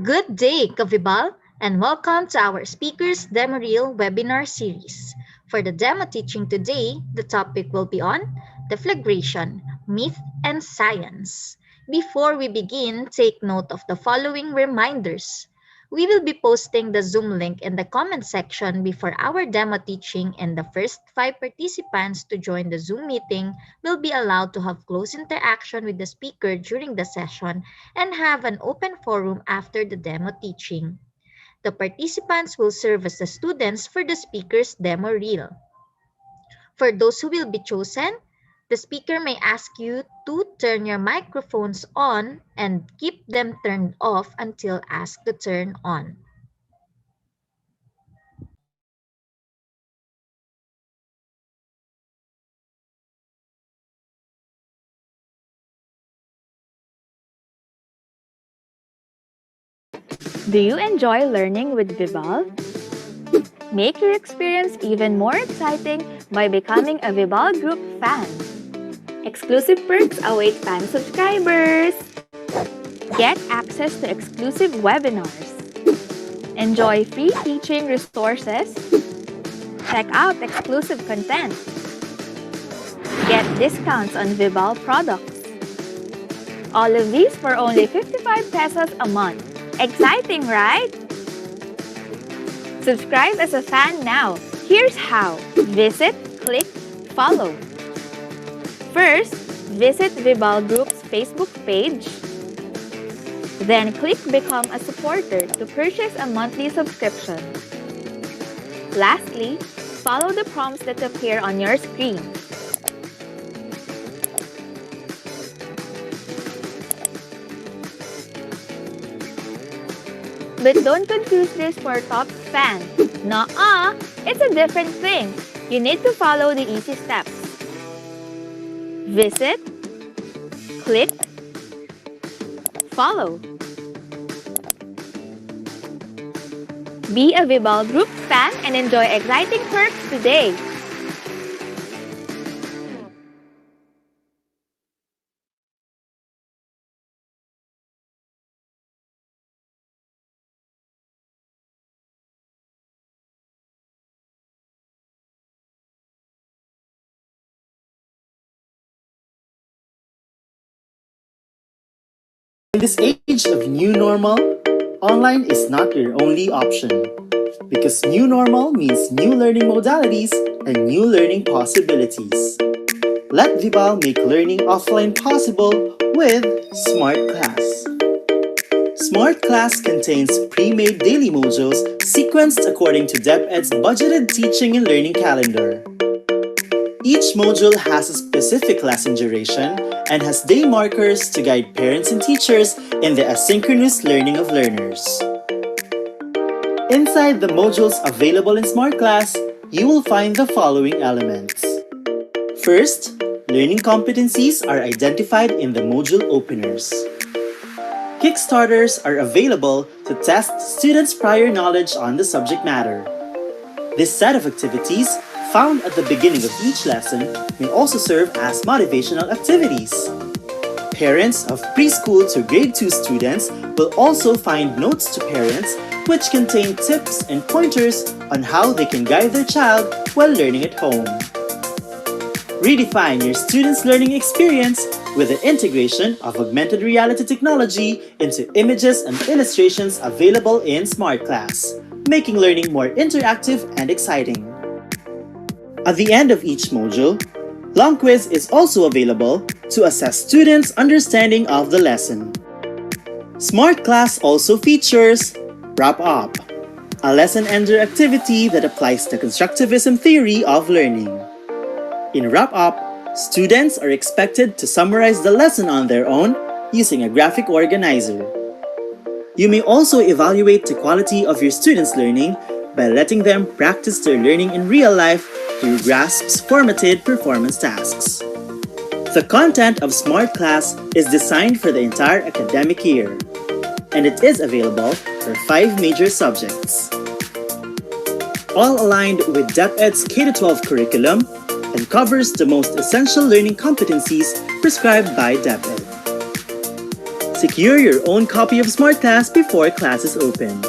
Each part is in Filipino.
Good day, Kavibal, and welcome to our Speakers Demo Reel webinar series. For the demo teaching today, the topic will be on deflagration, myth, and science. Before we begin, take note of the following reminders. We will be posting the Zoom link in the comment section before our demo teaching, and the first 5 participants to join the Zoom meeting will be allowed to have close interaction with the speaker during the session and have an open forum after the demo teaching. The participants will serve as the students for the speaker's demo reel. For those who will be chosen, the speaker may ask you to turn your microphones on and keep them turned off until asked to turn on. Do you enjoy learning with Vibal? Make your experience even more exciting by becoming a Vibal Group fan. Exclusive perks await fan subscribers. Get access to exclusive webinars. Enjoy free teaching resources. Check out exclusive content. Get discounts on Vibal products. All of these for only 55 pesos a month. Exciting, right? Subscribe as a fan now. Here's how. Visit, click, follow. First, visit Vibal Group's Facebook page. Then click Become a Supporter to purchase a monthly subscription. Lastly, follow the prompts that appear on your screen. But don't confuse this for top fan. Nuh-uh, it's a different thing. You need to follow the easy steps. Visit, click, follow. Be a Vibal Group fan and enjoy exciting perks today. In this age of new normal, online is not your only option. Because new normal means new learning modalities and new learning possibilities. Let Vibal make learning offline possible with Smart Class. Smart Class contains pre-made daily modules sequenced according to DepEd's budgeted teaching and learning calendar. Each module has a specific lesson duration and has day markers to guide parents and teachers in the asynchronous learning of learners. Inside the modules available in Smart Class, you will find the following elements. First, learning competencies are identified in the module openers. Kickstarters are available to test students' prior knowledge on the subject matter. This set of activities, found at the beginning of each lesson, may also serve as motivational activities. Parents of preschool to grade 2 students will also find notes to parents which contain tips and pointers on how they can guide their child while learning at home. Redefine your students' learning experience with the integration of augmented reality technology into images and illustrations available in Smart Class, making learning more interactive and exciting. At the end of each module, Long Quiz is also available to assess students' understanding of the lesson. Smart Class also features Wrap Up, a lesson ender activity that applies the constructivism theory of learning. In Wrap Up, students are expected to summarize the lesson on their own using a graphic organizer. You may also evaluate the quality of your students' learning by letting them practice their learning in real life through GRASP's formatted performance tasks. The content of Smart Class is designed for the entire academic year, and it is available for 5 major subjects. All aligned with DepEd's K-12 curriculum and covers the most essential learning competencies prescribed by DepEd. Secure your own copy of Smart Class before classes open.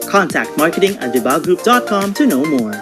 Contact marketing@vibalgroup.com to know more.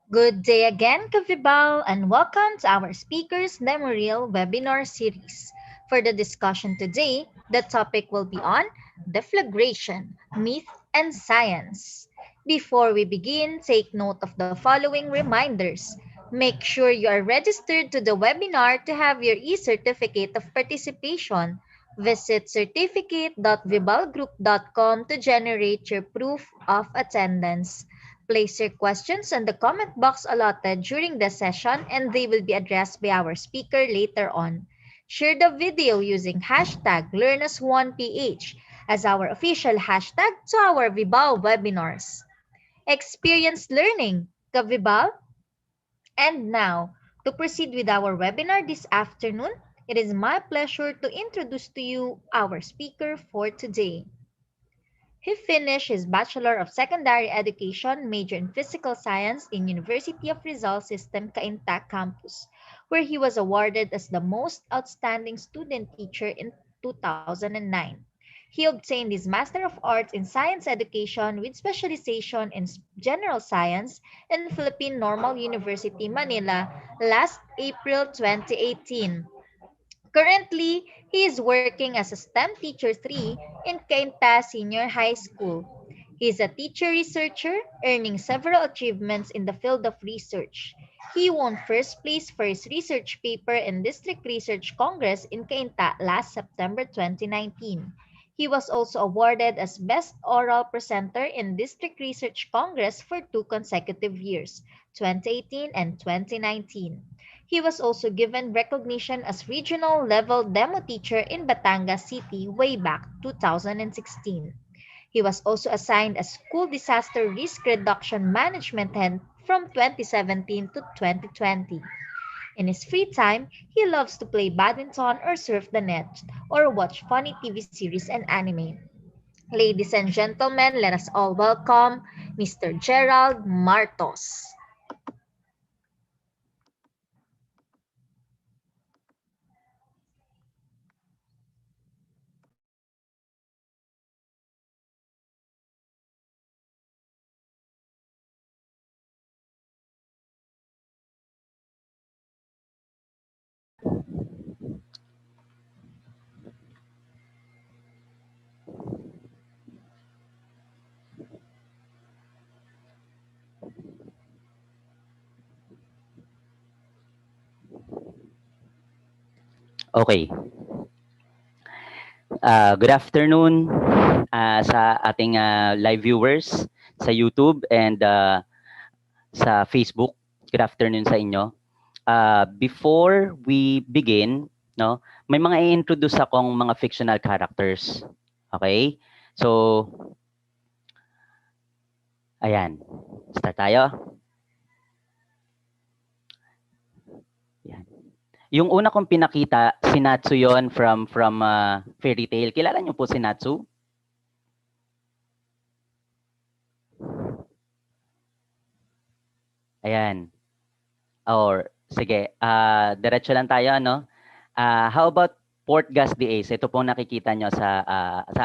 Good day again, Kavibal, and welcome to our Speakers Demo Reel webinar series. For the discussion today, the topic will be on deflagration, myth, and science. Before we begin, take note of the following reminders. Make sure you are registered to the webinar to have your e-certificate of participation. Visit certificate.vibalgroup.com to generate your proof of attendance. Place your questions in the comment box allotted during the session and they will be addressed by our speaker later on. Share the video using hashtag LearnAs1PH as our official hashtag to our Vibal webinars. Experience learning, Kavibal? And now, to proceed with our webinar this afternoon, it is my pleasure to introduce to you our speaker for today. He finished his Bachelor of Secondary Education major in Physical Science in University of Rizal System Cainta campus, where he was awarded as the most outstanding student teacher in 2009. He obtained his Master of Arts in Science Education with specialization in General Science in Philippine Normal University, Manila last April 2018. Currently, he is working as a STEM Teacher 3 in Cainta Senior High School. He is a teacher researcher, earning several achievements in the field of research. He won first place for his research paper in District Research Congress in Cainta last September 2019. He was also awarded as Best Oral Presenter in District Research Congress for 2 consecutive years, 2018 and 2019. He was also given recognition as regional level demo teacher in Batangas City way back 2016. He was also assigned as School Disaster Risk Reduction Management Head from 2017 to 2020. In his free time, he loves to play badminton or surf the net or watch funny TV series and anime. Ladies and gentlemen, let us all welcome Mr. Gerald Martos. Okay. Good afternoon sa ating live viewers sa YouTube and sa Facebook. Good afternoon sa inyo. Before we begin, no, may mga i-introduce akong mga fictional characters. Okay? So, ayan. Start tayo. Ayan. Yung una kong pinakita, si Natsu yon from Fairy Tail. Kilala niyo po si Natsu? Ayan. Or, sige, diretso lang tayo, ano? How about Portgas the Ace? Ito pong nakikita nyo sa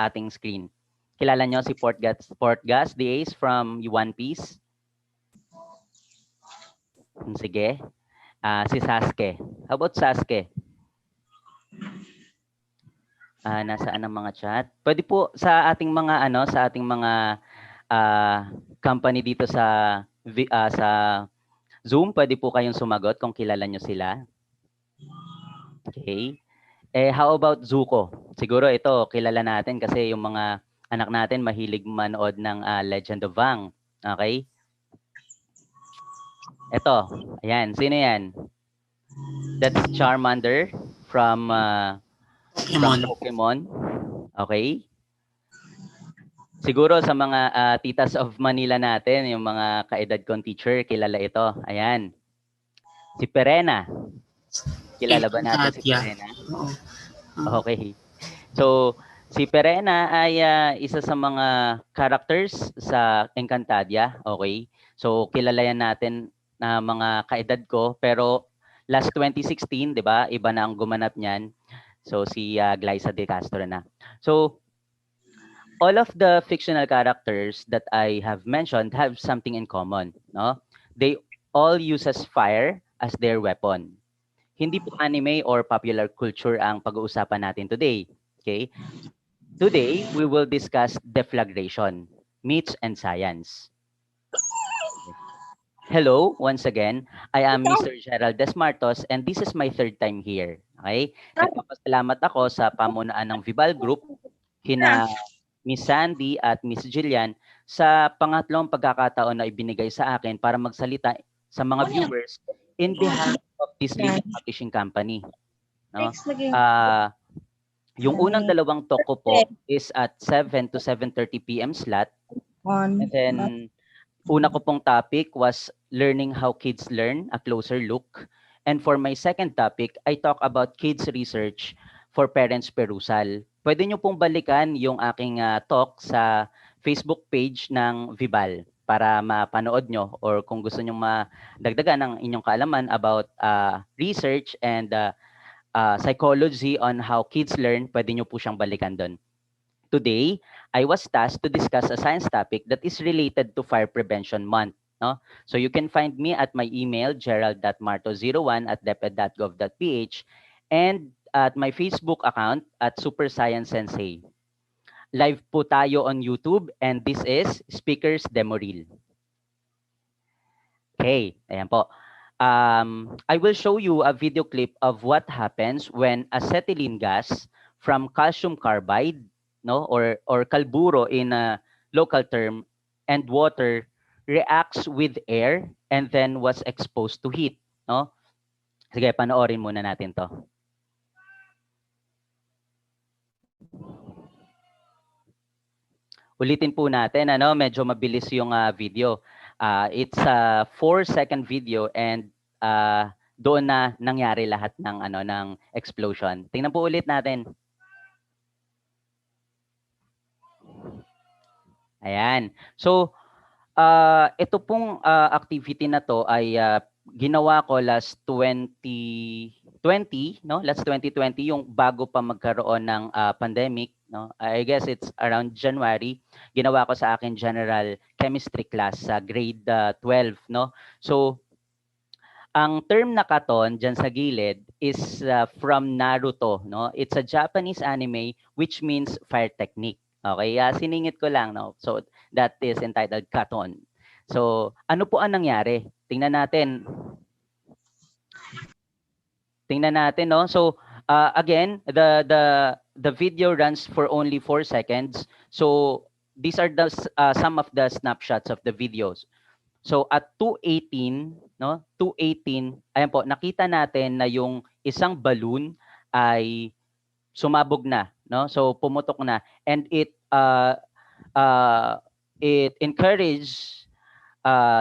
ating screen. Kilala nyo si Portgas the Ace from One Piece? Sige. Si Sasuke. How about Sasuke? Nasaan ang mga chat? Pwede po sa ating mga company dito sa Zoom, pwede po kayong sumagot kung kilala nyo sila. Okay. How about Zuko? Siguro ito kilala natin kasi yung mga anak natin mahilig manood ng Legend of Aang. Okay? Ito, ayan, sino yan? That's Charmander from Pokemon. Okay? Siguro sa mga titas of Manila natin, yung mga kaedad kong teacher, kilala ito. Ayan. Si Perena. Kilala ba natin si Perena? Okay. So, si Perena ay isa sa mga characters sa Encantadia. Okay? So, kilala yan natin na mga kaedad ko. Pero last 2016, 'di ba? Iba na ang gumanap niyan. So si Glyza De Castro na. So all of the fictional characters that I have mentioned have something in common, no? They all uses fire as their weapon. Hindi po anime or popular culture ang pag-uusapan natin today. Okay? Today, we will discuss deflagration, myths and science. Hello, once again. I am Mr. Gerald Desmartos and this is my third time here. Okay? Nagpapasalamat ako sa pamunaan ng Vibal Group, kina Miss Sandy at Miss Jillian sa pangatlong pagkakataon na ibinigay sa akin para magsalita sa mga viewers in behalf of this leading publishing company. No? Yung unang dalawang talk ko po is at 7 to 7:30 p.m. slot. And then una ko pong topic was learning how kids learn, a closer look. And for my second topic, I talk about kids research for parents perusal. Pwede nyo pong balikan yung aking talk sa Facebook page ng Vibal para mapanood nyo or kung gusto nyo madagdagan ng inyong kaalaman about research and psychology on how kids learn, pwede nyo po siyang balikan doon. Today, I was tasked to discuss a science topic that is related to Fire Prevention Month. No? So you can find me at my email, gerald.marto01@deped.gov.ph and at my Facebook account at Super Science Sensei. Live po tayo on YouTube and this is Speakers Demo Reel. Okay, ayan po. I will show you a video clip of what happens when acetylene gas from calcium carbide, no, or kalburo in a local term, and water reacts with air and then was exposed to heat, no? Sige, panoorin muna natin 'to. Ulitin po natin, ano, medyo mabilis yung video. It's a 4-second video and doon na nangyari lahat ng ng explosion. Tingnan po ulit natin. Ayan. So, ito pong activity na to ay ginawa ko last 2020, no? Last 2020 yung bago pa magkaroon ng pandemic, no? I guess it's around January. Ginawa ko sa akin general chemistry class sa grade 12, no? So, ang term na katon dyan sa gilid is from Naruto, no? It's a Japanese anime which means fire technique. Okay, siningit ko lang, no? So that is entitled katon. So ano po ang nangyari? Tingnan natin. Tingnan natin, no? So again, the video runs for only 4 seconds. So these are the some of the snapshots of the videos. So at 2:18, no? 2:18, ayan po, nakita natin na yung isang balloon ay sumabog na, no? So pumutok na and it encouraged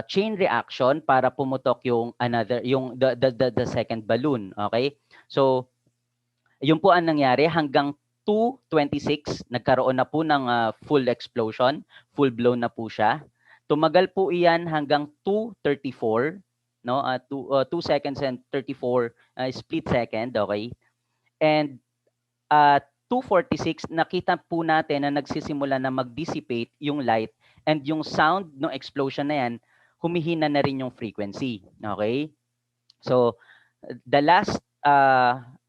chain reaction para pumutok yung the second balloon, okay? So yun po ang nangyari hanggang 2:26 nagkaroon na po ng full explosion, full blown na po siya. Tumagal po iyan hanggang 2:34, no? 2 seconds and 34 split second, okay? And 2:46 nakita po natin na nagsisimula na mag-dissipate yung light and yung sound ng explosion na yan, humihina na rin yung frequency, okay? So the last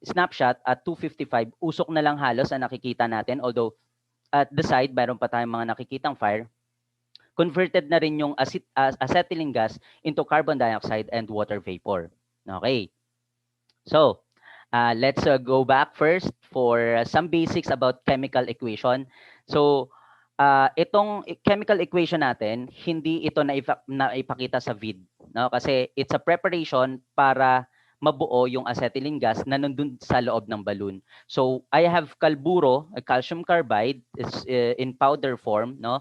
snapshot at 2:55, usok na lang halos ang nakikita natin, although at the side mayroon pa tayong mga nakikitang fire. Converted na rin yung acetylene gas into carbon dioxide and water vapor. Okay. So, let's go back first for some basics about chemical equation. So, itong chemical equation natin, hindi ito naipakita sa vid, no? Kasi it's a preparation para mabuo yung acetylene gas na nandun sa loob ng balloon. So, I have kalburo, calcium carbide, is in powder form, no?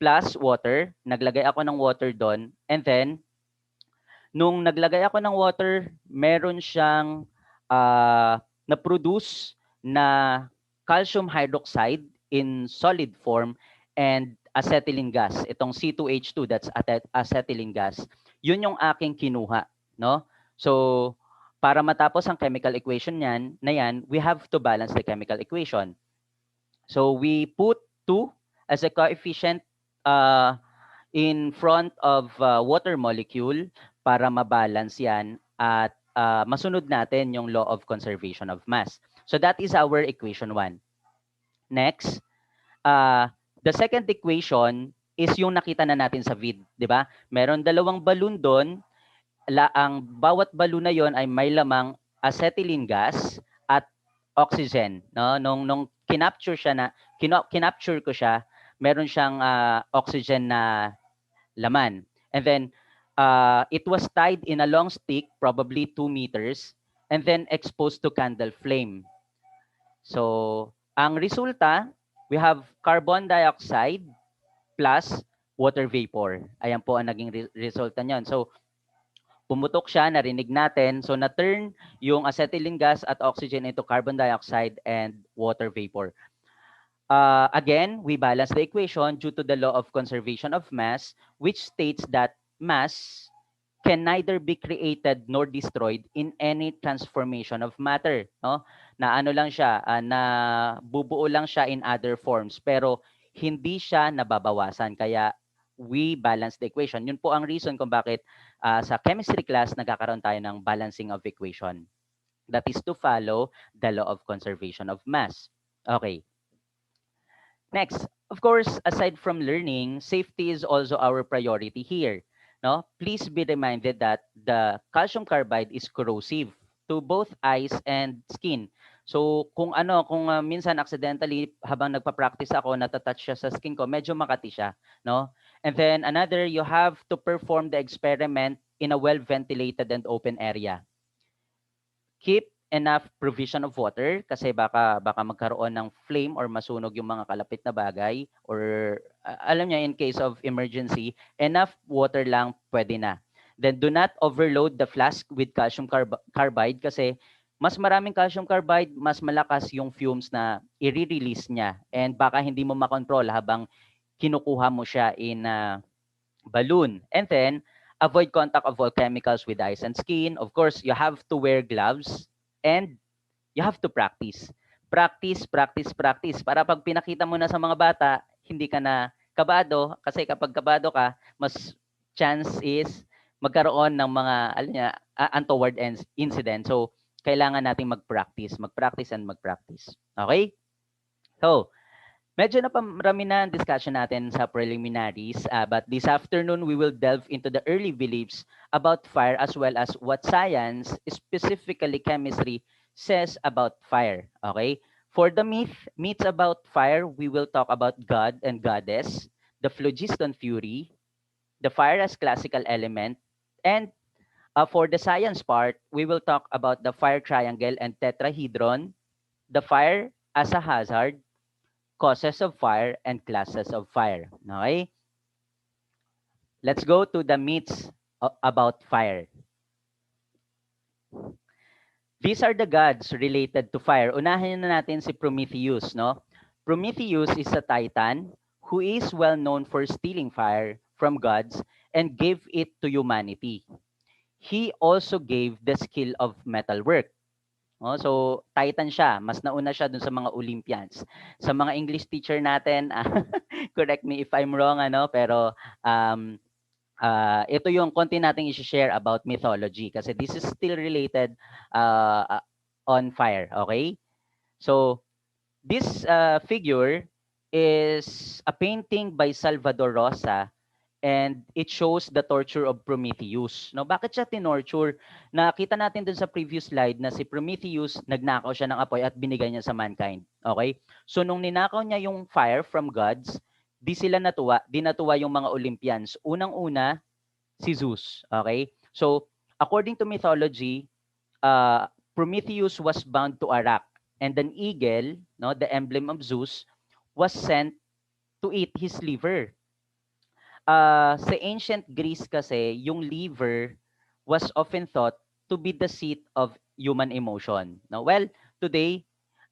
Plus water, naglagay ako ng water doon, and then nung naglagay ako ng water, meron siyang na-produce na calcium hydroxide in solid form and acetylene gas. Itong C2H2, that's acetylene gas. Yun yung aking kinuha, no? So, para matapos ang chemical equation yan, we have to balance the chemical equation. So, we put 2 as a coefficient uh, in front of water molecule para mabalance yan at masunod natin yung law of conservation of mass. So, that is our equation 1. Next, the second equation is yung nakita na natin sa vid, di ba? Meron dalawang balloon doon. Ang bawat balloon na yon ay may lamang acetylene gas at oxygen, no? Nung kinapture siya na kinapture ko siya, meron siyang oxygen na laman. And then it was tied in a long stick, probably 2 meters, and then exposed to candle flame. So, ang resulta, we have carbon dioxide plus water vapor. Ayan po ang naging resulta niyon. So, pumutok siya, narinig natin. So, na-turn yung acetylene gas at oxygen into carbon dioxide and water vapor. Again, we balance the equation due to the law of conservation of mass, which states that mass can neither be created nor destroyed in any transformation of matter, no? Na ano lang siya, na bubuo lang siya in other forms, pero hindi siya nababawasan. Kaya we balance the equation. Yun po ang reason kung bakit sa chemistry class nagkakaroon tayo ng balancing of equation. That is to follow the law of conservation of mass. Okay. Next, of course, aside from learning, safety is also our priority here. No? Please be reminded that the calcium carbide is corrosive to both eyes and skin. So kung minsan accidentally habang nagpa-practice ako natatouch siya sa skin ko, medyo makati siya, no? And then another, you have to perform the experiment in a well-ventilated and open area. Keep enough provision of water kasi baka magkaroon ng flame or masunog yung mga kalapit na bagay or alam niya in case of emergency, enough water lang pwede na. Then do not overload the flask with calcium carbide kasi mas maraming calcium carbide, mas malakas yung fumes na i-release niya and baka hindi mo makontrol habang kinukuha mo siya in balloon. And then avoid contact of all chemicals with eyes and skin. Of course, you have to wear gloves and you have to practice. Practice, practice, practice. Para pag pinakita mo na sa mga bata, hindi ka na kabado. Kasi kapag kabado ka, mas chance is magkaroon ng mga untoward incident. So, kailangan nating mag-practice and mag-practice. Okay? So, medyo naparami na ang discussion natin sa preliminaries, but this afternoon we will delve into the early beliefs about fire as well as what science, specifically chemistry, says about fire. Okay? For the myths about fire, we will talk about God and Goddess, the Phlogiston fury, the fire as classical element, and for the science part, we will talk about the fire triangle and tetrahedron, the fire as a hazard, causes of fire, and classes of fire. Okay? Let's go to the myths about fire. These are the gods related to fire. Unahin na natin si Prometheus, no? Prometheus is a titan who is well known for stealing fire from gods and gave it to humanity. He also gave the skill of metalwork. Oh, so Titan siya, mas nauna siya dun sa mga Olympians. Sa mga English teacher natin, correct me if I'm wrong pero ito yung konti nating i-share about mythology kasi this is still related on fire, okay? So this figure is a painting by Salvador Rosa and it shows the torture of Prometheus. No, bakit siya tinorture? Nakita natin dun sa previous slide na si Prometheus, nagnakaw siya ng apoy at binigay niya sa mankind. Okay? So nung ninakaw niya yung fire from gods, di natuwa yung mga Olympians. Unang-una, si Zeus. Okay? So according to mythology, Prometheus was bound to a rock and an eagle, no, the emblem of Zeus, was sent to eat his liver. Sa ancient Greece kasi, yung liver was often thought to be the seat of human emotion. No? Well, today,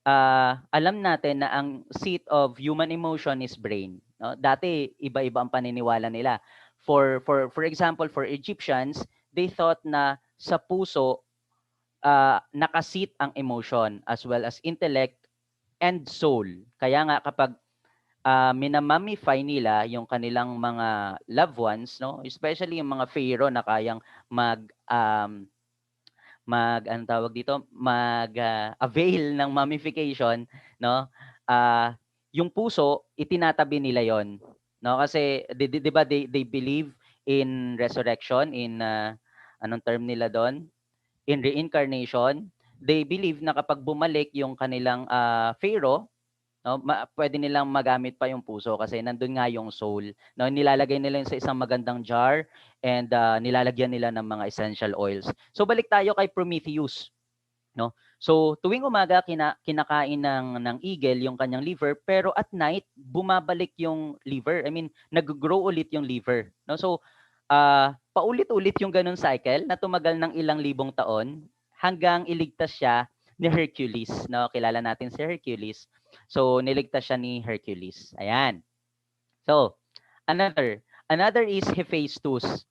alam natin na ang seat of human emotion is brain. No? Dati, iba-iba ang paniniwala nila. For example, for Egyptians, they thought na sa puso nakasit ang emotion as well as intellect and soul. Kaya nga kapag minamamify nila yung kanilang mga loved ones, no? Especially yung mga pharaoh na kayang ano tawag dito, avail ng mummification, no? Yung puso, itinatabi nila yon, no? Kasi 'di ba they believe in resurrection, in anong term nila doon? In reincarnation. They believe na kapag bumalik yung kanilang pharaoh, no, pwede nilang magamit pa yung puso kasi nandun nga yung soul. No, nilalagay nila yun sa isang magandang jar and nilalagyan nila ng mga essential oils. So balik tayo kay Prometheus, no? So tuwing umaga kinakain ng eagle yung kanyang liver, pero at night bumabalik yung liver. I mean, nag-grow ulit yung liver, no? So paulit-ulit yung ganun cycle na tumagal ng ilang libong taon hanggang iligtas siya ni Hercules, no? Kilala natin si Hercules. So niligtas siya ni Hercules. Ayan. So another is Hephaestus.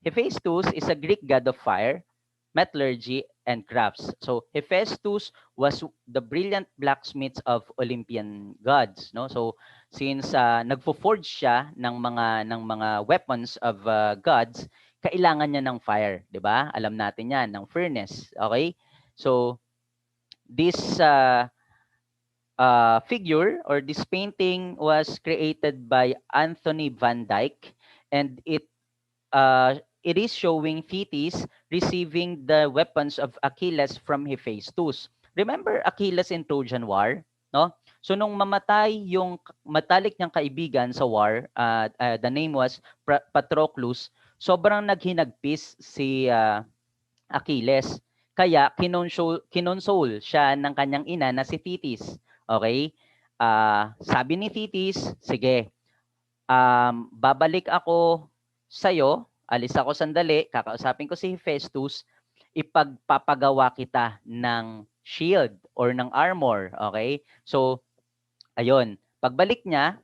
Hephaestus is a Greek god of fire, metallurgy, and crafts. So Hephaestus was the brilliant blacksmith of Olympian gods, no? So since nagfo-forge siya ng mga weapons of gods, kailangan niya ng fire, 'di ba? Alam natin 'yan, ng furnace, okay? So this figure or this painting was created by Anthony van Dyck, and it is showing Thetis receiving the weapons of Achilles from Hephaestus. Remember Achilles in Trojan War, no? So nung mamatay yung matalik niyang kaibigan sa war, the name was Patroclus, sobrang naghinagpis si Achilles. Kaya kinonsole siya ng kanyang ina na si Thetis. Okay? Sabi ni Thetis, sige, babalik ako sa'yo, alis ako sandali, kakausapin ko si Hephaestus, ipagpapagawa kita ng shield or ng armor, okay? So, ayun, pagbalik niya,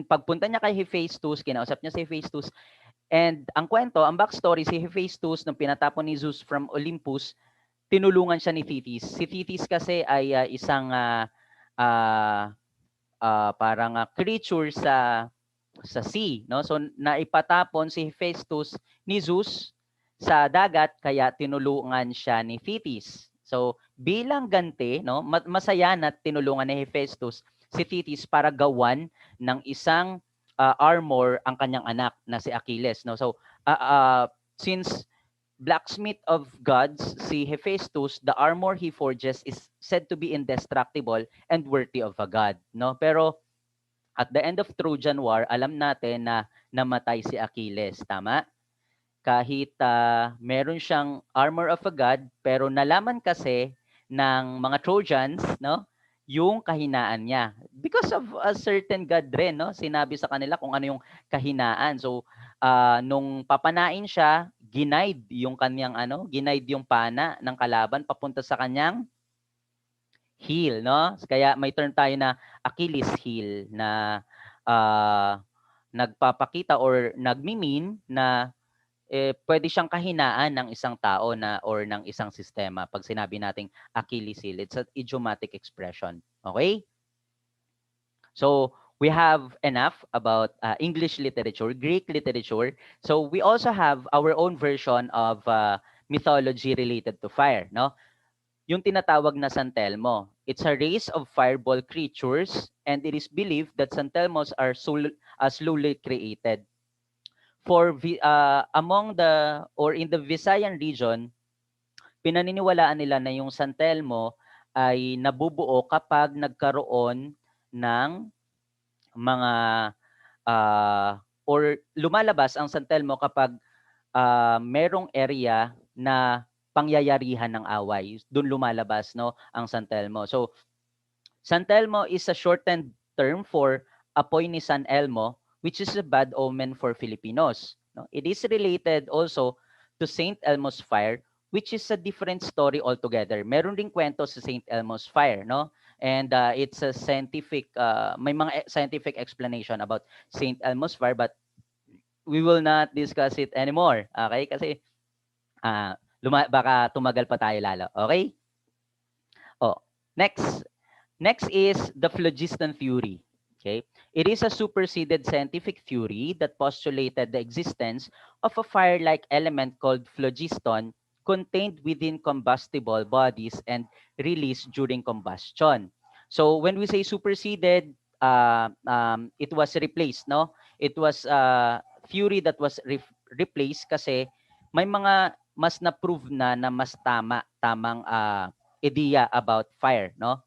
pagpunta niya kay Hephaestus, kinausap niya si Hephaestus, and ang kwento, ang backstory, si Hephaestus, nung pinatapon ni Zeus from Olympus, tinulungan siya ni Thetis. Si Thetis kasi ay isang parang creature sa sea, no? So naipatapon si Hephaestus ni Zeus sa dagat kaya tinulungan siya ni Thetis. So bilang ganti, no, masaya na tinulungan ni Hephaestus si Thetis para gawan ng isang armor ang kanyang anak na si Achilles, no? So since blacksmith of gods si Hephaestus, the armor he forges is said to be indestructible and worthy of a god, no? Pero at the end of Trojan War, alam natin na namatay si Achilles, tama? Kahit meron siyang armor of a god, pero nalaman kasi ng mga Trojans, no, yung kahinaan niya. Because of a certain god rin, no, sinabi sa kanila kung ano yung kahinaan. So, nung papanain siya, ginaid yung pana ng kalaban papunta sa kanyang heel, no? Kaya may term tayo na Achilles heel na nagpapakita or nagmi-mean na pwede siyang kahinaan ng isang tao na or ng isang sistema pag sinabi nating Achilles heel. It's an idiomatic expression. Okay? So, we have enough about English literature, Greek literature. So, we also have our own version of mythology related to fire, no? Yung tinatawag na San Telmo. It's a race of fireball creatures and it is believed that San Telmos are slowly created. Among the or in the Visayan region, pinaniniwalaan nila na yung San Telmo ay nabubuo kapag nagkaroon ng mga or lumalabas ang San Telmo kapag merong area na pangyayarihan ng away. Doon lumalabas, no, ang San Telmo. So, San Telmo is a shortened term for apoy ni San Elmo, which is a bad omen for Filipinos. No? It is related also to Saint Elmo's fire, which is a different story altogether. Meron ring kwento sa Saint Elmo's fire, no? And it's a scientific, may mga scientific explanation about Saint Elmo's fire, but we will not discuss it anymore. Okay? Kasi baka tumagal pa tayo lalo. Okay? Oh, next. Next is the phlogiston theory. Okay? It is a superseded scientific theory that postulated the existence of a fire-like element called phlogiston contained within combustible bodies and released during combustion. So when we say superseded, it was replaced, no? It was theory that was replaced kasi may mga mas na-prove na mas tamang idea about fire, no?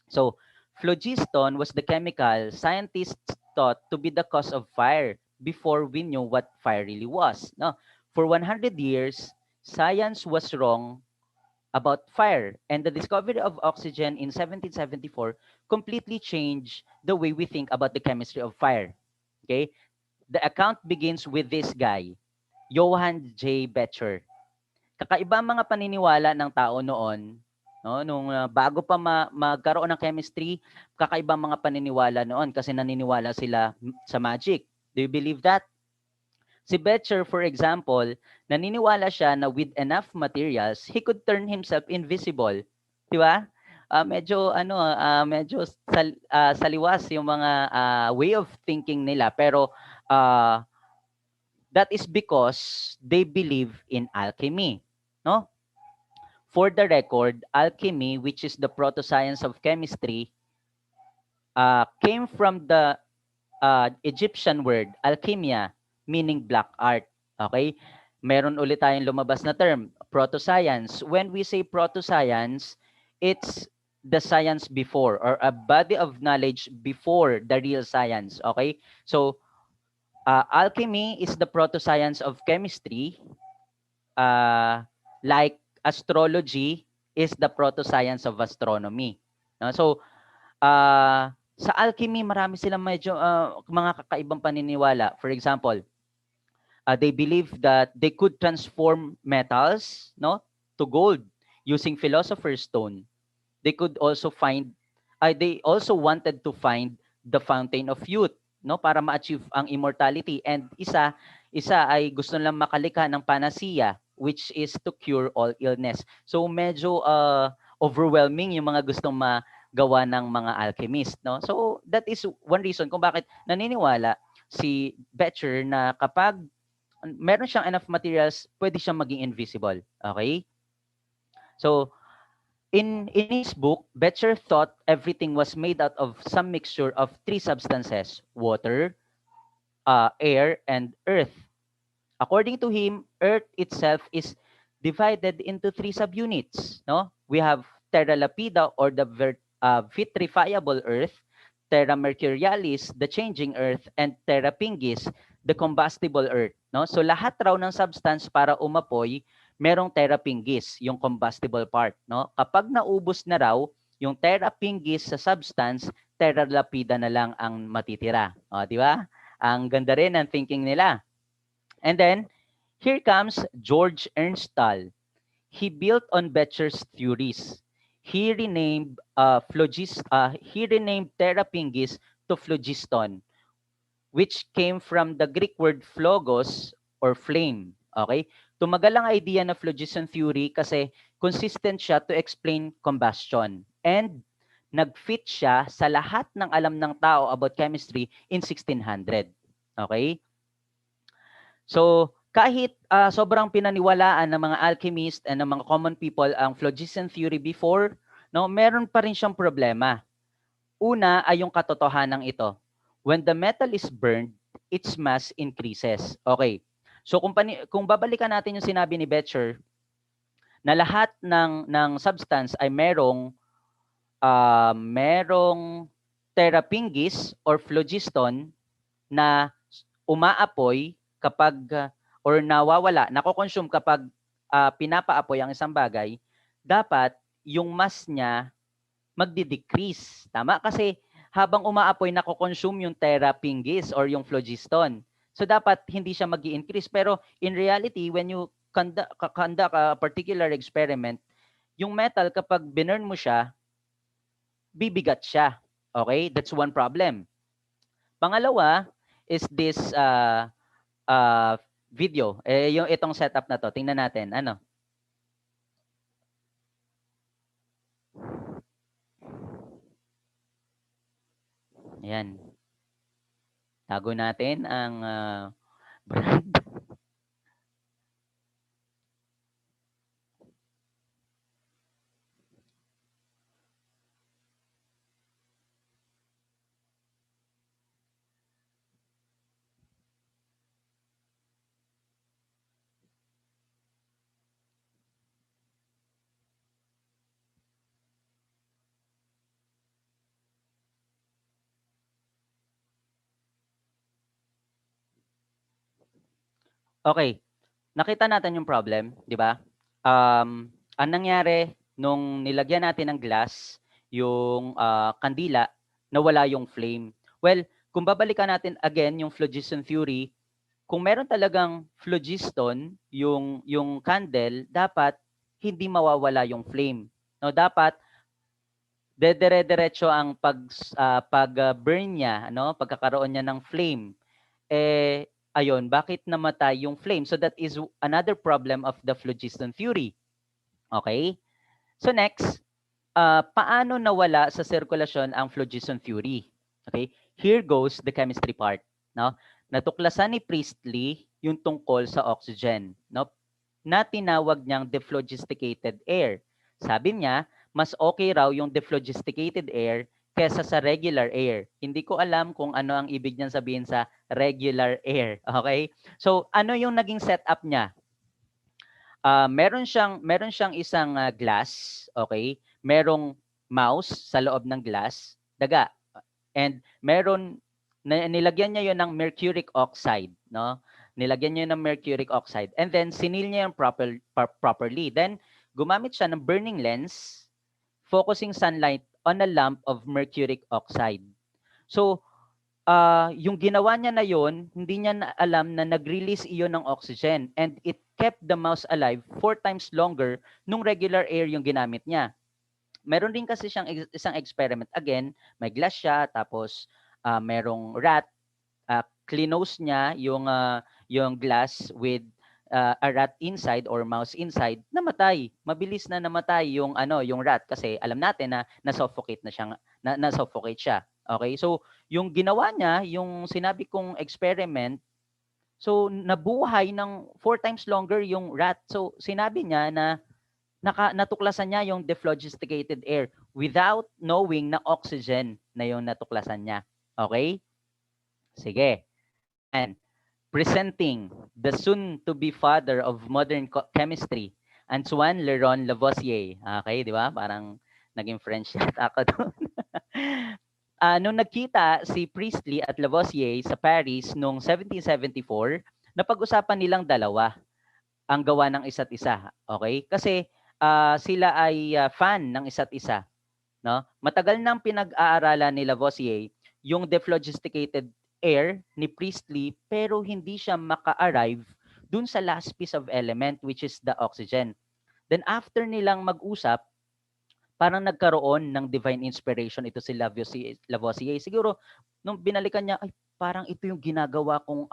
So, phlogiston was the chemical scientists thought to be the cause of fire before we knew what fire really was. No, for 100 years, science was wrong about fire, and the discovery of oxygen in 1774 completely changed the way we think about the chemistry of fire. Okay, the account begins with this guy, Johann J. Becher. Kakaiba ang mga paniniwala ng tao noon, no, nung bago pa magkaroon ng chemistry, kakaiba ang mga paniniwala noon kasi naniniwala sila sa magic. Do you believe that? Si Becher, for example, naniniwala siya na with enough materials, he could turn himself invisible. Di ba? Medyo saliwas yung mga way of thinking nila, pero that is because they believe in alchemy, no? For the record, alchemy, which is the proto-science of chemistry, came from the Egyptian word alchemia, meaning black art. Okay? Meron ulit tayong lumabas na term, proto-science. When we say proto-science, it's the science before or a body of knowledge before the real science. Okay? So, alchemy is the proto-science of chemistry, like astrology is the proto-science of astronomy. No? So, sa alchemy, marami silang medyo mga kakaibang paniniwala. For example, they believe that they could transform metals, no, to gold using philosopher's stone. They could also they also wanted to find the fountain of youth, no, para ma-achieve ang immortality. And isa ay gusto lang makalikha ng panacea, which is to cure all illness. So medyo overwhelming yung mga gustong magawa ng mga alchemist, no? So that is one reason kung bakit naniniwala si Becher na kapag meron siyang enough materials, pwede siyang maging invisible. Okay? So in his book, Becher thought everything was made out of some mixture of three substances: water, air, and earth. According to him, earth itself is divided into three subunits. No, we have terra lapida, or the vitrifiable earth; terra mercurialis, the changing earth; and terra pingis, the combustible earth. No, so lahat raw ng substance para umapoy, merong terra pingis, yung combustible part. No, kapag naubos na raw yung terra pingis sa substance, terra lapida na lang ang matitira. O, di ba? Ang ganda rin ng thinking nila. And then, here comes George Ernsthal. He built on Becher's theories. He renamed terra pingis to phlogiston, which came from the Greek word phlogus, or flame. Okay? Tumagal ang idea na phlogiston theory kasi consistent siya to explain combustion. And nag-fit siya sa lahat ng alam ng tao about chemistry in 1600. Okay? So, kahit sobrang pinaniwalaan ng mga alchemist and ng mga common people ang phlogiston theory before, no, meron pa rin siyang problema. Una ay yung katotohanan ito. When the metal is burned, its mass increases. Okay. So kung babalikan natin yung sinabi ni Becher na lahat ng substance ay merong terra pingis or phlogiston na umaapoy kapag or nawawala, nako-consume kapag pinapaapoy ang isang bagay, dapat yung mass niya magdi-decrease. Tama? Kasi habang umaapoy, nako-consume yung terra pingis or yung phlogiston. So dapat hindi siya magi-increase. Pero in reality, when you conduct a particular experiment, yung metal kapag binurn mo siya, bibigat siya. Okay? That's one problem. Pangalawa is this video. Yung itong setup na to, tingnan natin. Ano? Ayan. Tago natin ang brand. Okay. Nakita natin yung problem, di ba? Ang nangyari nung nilagyan natin ng glass, yung kandila, nawala yung flame. Well, kung babalikan natin again yung phlogiston theory, kung meron talagang phlogiston, yung candle, dapat hindi mawawala yung flame. No, dapat dedire-diretso ang pag-burn niya, ano, pagkakaroon niya ng flame. Ayun, bakit namatay yung flame? So that is another problem of the phlogiston theory. Okay? So next, paano nawala sa sirkulasyon ang phlogiston theory? Okay? Here goes the chemistry part, no? Natuklasan ni Priestley yung tungkol sa oxygen, no? Na tinawag niyang dephlogisticated air. Sabi niya, mas okay raw yung dephlogisticated air kesa sa regular air. Hindi ko alam kung ano ang ibig niyang sabihin sa regular air. Okay? So, ano yung naging setup niya? Meron siyang isang glass, okay? Merong mouse sa loob ng glass, daga. And nilagyan niya 'yon ng mercuric oxide, no? Nilagyan niya ng mercuric oxide. And then sinil niya yung properly. Then gumamit siya ng burning lens, focusing sunlight on a lump of mercuric oxide. So, yung ginawa niya na yon, hindi niya na alam na nag-release iyon ng oxygen and it kept the mouse alive 4 times longer nung regular air yung ginamit niya. Meron din kasi siyang isang experiment. Again, may glass siya, tapos merong rat. Clinose niya yung glass with a rat inside or mouse inside, namatay. Mabilis na namatay yung rat kasi alam natin na na-suffocate na siya, na-suffocate siya. Okay? So, yung ginawa niya, yung sinabi kong experiment, so nabuhay ng 4 times longer yung rat. So, sinabi niya na natuklasan niya yung dephlogisticated air without knowing na oxygen na yung natuklasan niya. Okay? Sige. And presenting the soon-to-be father of modern chemistry, Antoine Leron Lavoisier. Okay, di ba? Parang naging French yata ako doon. Nung nagkita si Priestley at Lavoisier sa Paris noong 1774, napag-usapan nilang dalawa ang gawa ng isa't isa. Okay? Kasi sila ay fan ng isa't isa. No? Matagal nang pinag-aaralan ni Lavoisier yung dephlogisticated air ni Priestley pero hindi siya maka-arrive dun sa last piece of element which is the oxygen. Then after nilang mag-usap, parang nagkaroon ng divine inspiration ito si Lavoisier. Siguro nung binalikan niya, ay parang ito yung ginagawa kong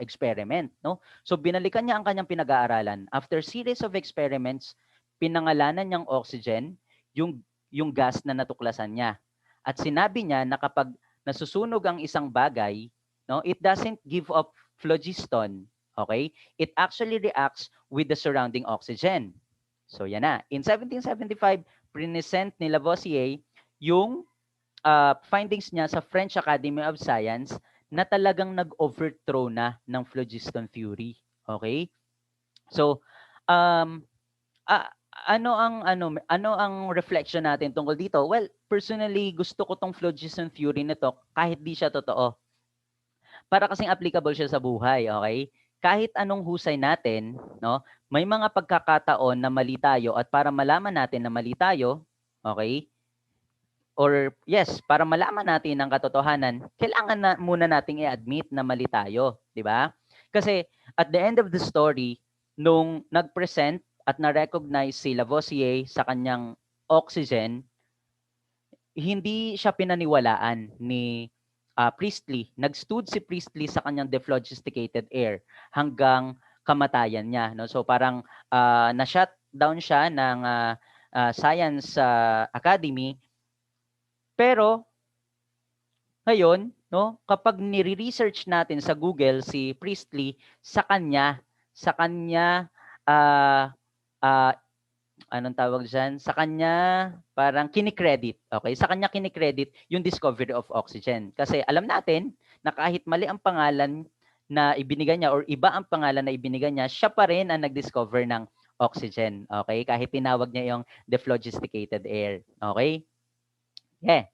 experiment, no? So binalikan niya ang kanyang pinag-aaralan. After series of experiments, pinangalanan niyang oxygen yung gas na natuklasan niya. At sinabi niya na kapag nasusunog ang isang bagay, no, it doesn't give off phlogiston, okay? It actually reacts with the surrounding oxygen. So yan na. In 1775, present ni Lavoisier yung findings niya sa French Academy of Science na talagang nag-overthrow na ng phlogiston theory. Okay? So, ano ang reflection natin tungkol dito? Well, personally, gusto ko tong phlogiston theory nito kahit di siya totoo. Para kasing applicable siya sa buhay, okay? Kahit anong husay natin, no, may mga pagkakataon na mali tayo at para malaman natin na mali tayo, okay? Or yes, para malaman natin ang katotohanan, kailangan na muna nating i-admit na mali tayo, di ba? Kasi at the end of the story, nung nag-present at na-recognize si Lavoisier sa kanyang oxygen, hindi siya pinaniwalaan ni Priestley. Nag-stood si Priestley sa kanyang dephlogisticated air hanggang kamatayan niya. No? So parang na-shut down siya ng Science Academy. Pero ngayon, no, kapag nire-research natin sa Google si Priestley, sa kanya ah ah, anong tawag diyan? Sa kanya parang kinikredit, okay? Sa kanya kinikredit yung discovery of oxygen. Kasi alam natin na kahit mali ang pangalan na ibinigay niya or iba ang pangalan na ibinigay niya, siya pa rin ang nag-discover ng oxygen, okay? Kahit tinawag niya yung dephlogisticated air, okay? Yeah.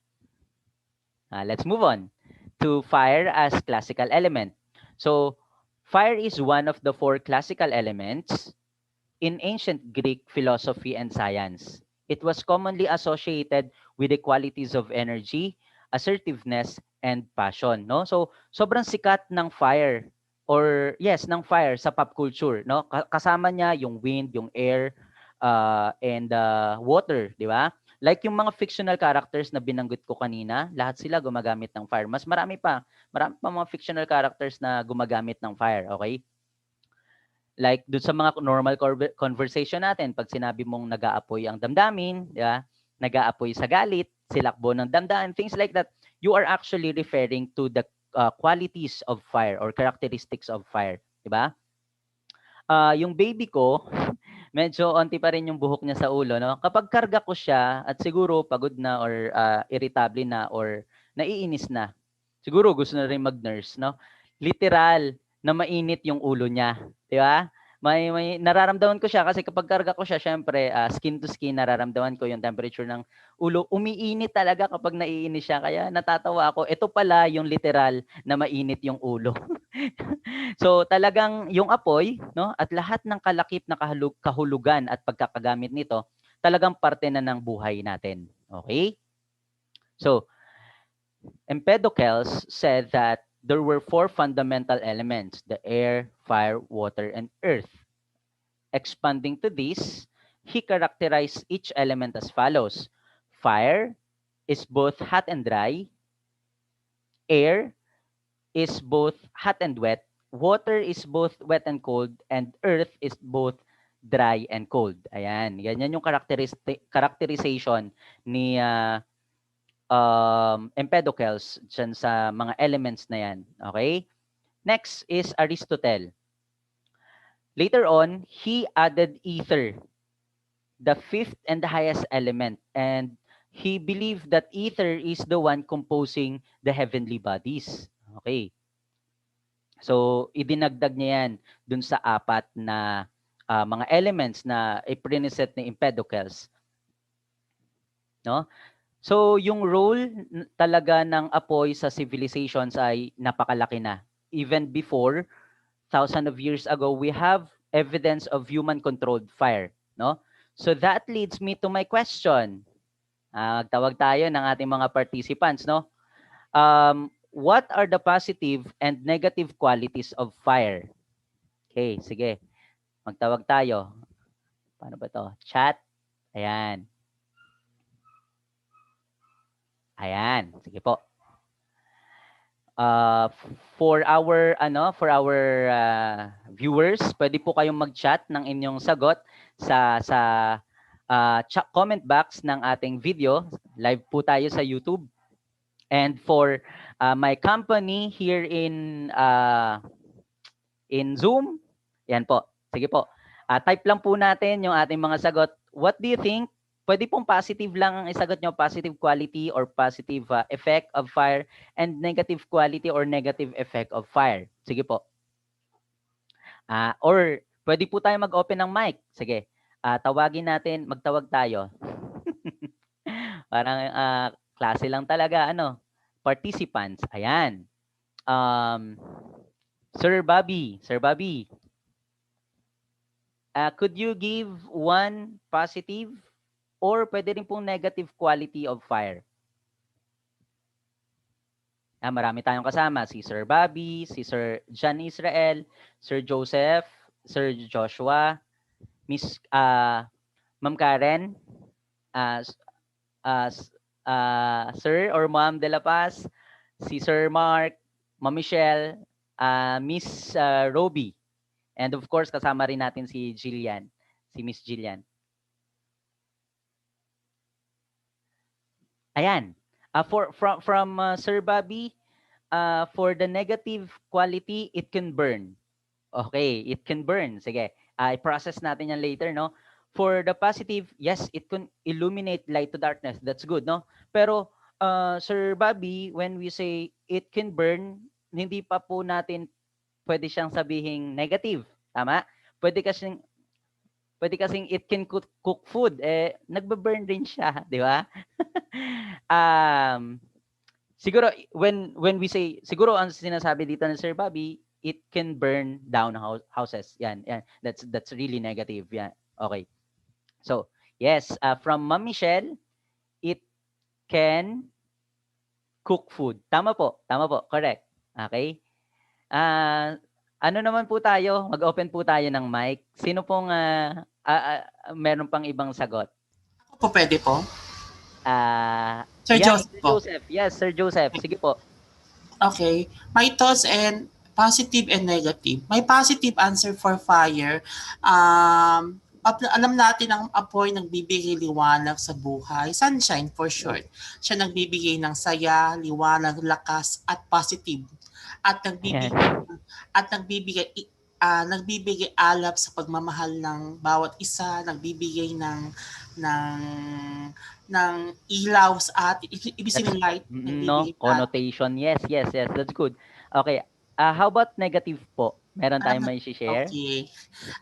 Let's move on to fire as classical element. So, fire is one of the four classical elements in ancient Greek philosophy and science. It was commonly associated with the qualities of energy, assertiveness, and passion, no? So, sobrang sikat ng fire or yes, ng fire sa pop culture, no? Kasama niya yung wind, yung air, and water, di ba? Like yung mga fictional characters na binanggit ko kanina, lahat sila gumagamit ng fire. Marami pa mga fictional characters na gumagamit ng fire, okay? Like doon sa mga normal conversation natin, pag sinabi mong nag-aapoy ang damdamin, di ba? Nag-aapoy sa galit, silakbo ng damdamin, things like that, you are actually referring to the qualities of fire or characteristics of fire, di ba? Yung baby ko, medyo onti pa rin yung buhok niya sa ulo, no? Kapag karga ko siya at siguro pagod na or irritable na or naiinis na, siguro gusto na rin mag-nurse, no? Literal na mainit yung ulo niya, di ba? May nararamdaman ko siya kasi kapag karga ko siya, syempre skin to skin nararamdaman ko yung temperature ng ulo. Umiinit talaga kapag naiinis siya. Kaya natatawa ako. Ito pala yung literal na mainit yung ulo. So talagang yung apoy, no, at lahat ng kalakip na kahulugan at pagkakagamit nito, talagang parte na ng buhay natin. Okay? So, Empedocles said that there were four fundamental elements: the air, fire, water, and earth. Expanding to this, he characterized each element as follows: fire is both hot and dry, air is both hot and wet, water is both wet and cold, and earth is both dry and cold. Ayan, ganyan yung characterization ni Empedocles dyan sa mga elements na yan. Okay? Next is Aristotle. Later on, he added ether, the fifth and the highest element, and he believed that ether is the one composing the heavenly bodies. Okay. So, idinagdag niya yan dun sa apat na mga elements na ipriniset ni Empedocles. No? So, yung role talaga ng apoy sa civilizations ay napakalaki na. Even before, thousands of years ago, we have evidence of human-controlled fire. No? So, that leads me to my question. Magtawag tayo ng ating mga participants. No? What are the positive and negative qualities of fire? Okay, sige. Magtawag tayo. Paano ba to? Chat. Ayan. Ayan. Sige po. For our viewers, pwede po kayong mag-chat ng inyong sagot sa comment box ng ating video. Live po tayo sa YouTube. And for my company here in Zoom, yan po. Sige po. Type lang po natin yung ating mga sagot. What do you think? Pwede pong positive lang ang isagot nyo, positive quality or positive effect of fire, and negative quality or negative effect of fire. Sige po. Or pwede po tayo mag-open ng mic. Sige. Tawagin natin, magtawag tayo. Parang klase lang talaga, participants. Ayan. Sir Bobby, could you give one positive or pwede rin pong negative quality of fire? Marami tayong kasama. Si Sir Bobby, si Sir John Israel, Sir Joseph, Sir Joshua, Miss Ma'am Karen, Sir or Ma'am De La Paz, si Sir Mark, Ma'am Michelle, Miss Roby, and of course kasama rin natin si Jillian, si Miss Jillian. Ayan. From Sir Bobby, for the negative quality, it can burn. Okay, it can burn. Sige, i-process natin yan later, no? For the positive, yes, it can illuminate light to darkness. That's good, no? Pero, Sir Bobby, when we say it can burn, hindi pa po natin pwede siyang sabihing negative. Tama? Pwede kasing it can cook food. Eh, nagbe-burn din siya, di ba? um, siguro when we say siguro ang sinasabi dito ng Sir Bobby, it can burn down houses. Yan, yan. That's really negative. Yan. Okay. So, yes, from Ma'am Michelle, it can cook food. Tama po. Tama po. Correct. Okay? Ano naman po tayo? Mag-open po tayo ng mic. Sino pong meron pang ibang sagot? Ako po pwede po? Sir yes, Joseph Sir po. Joseph. Yes, Sir Joseph. Sige po. Okay. My thoughts and positive and negative. My positive answer for fire, alam natin ang apoy nagbibigay liwanag sa buhay. Sunshine for short. Siya nagbibigay ng saya, liwanag, lakas at positive. At nagbibigay nagbibigay alab sa pagmamahal ng bawat isa, nagbibigay ng ilaw sa atin. Ibig sabihin light. No, connotation. Yes, that's good. Okay. How about negative po? Meron tayong may share? Okay.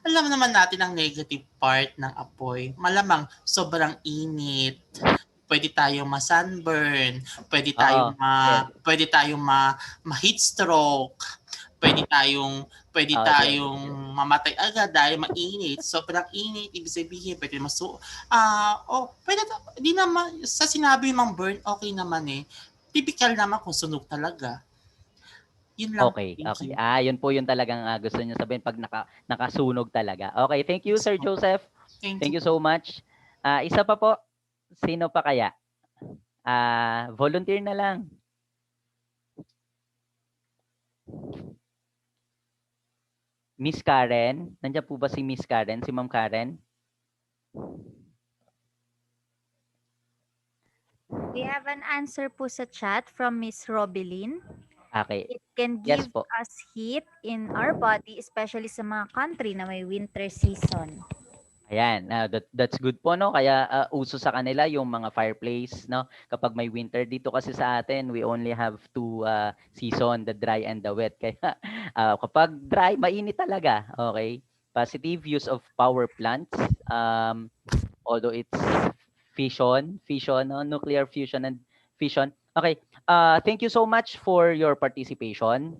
Alam naman natin ang negative part ng apoy. Malamang sobrang init. Pwede tayong ma-sunburn, pwede tayong ma-heat stroke, pwede tayong mamatay agad dahil mainit. Sobrang init, ibig sabihin pwede di naman sa sinabi mong burn, okay naman eh. Typical naman kung sunog talaga. Yun lang. Okay. Yun po yung talagang gusto niyo sabihin pag nakasunog talaga. Okay, thank you Sir Joseph. Thank you so much. Isa pa po. Sino pa kaya? Volunteer na lang. Miss Karen, nandiyan po ba si Miss Karen, si Ma'am Karen? We have an answer po sa chat from Miss Robeline. Okay. It can give us heat in our body, especially sa mga country na may winter season. Ayan, that's good po, no? Kaya uso sa kanila yung mga fireplace, no? Kapag may winter dito kasi sa atin, we only have two season, the dry and the wet. Kaya kapag dry, mainit talaga. Okay? Positive use of power plants. Although it's fission, no? Nuclear fusion and fission. Okay. Thank you so much for your participation.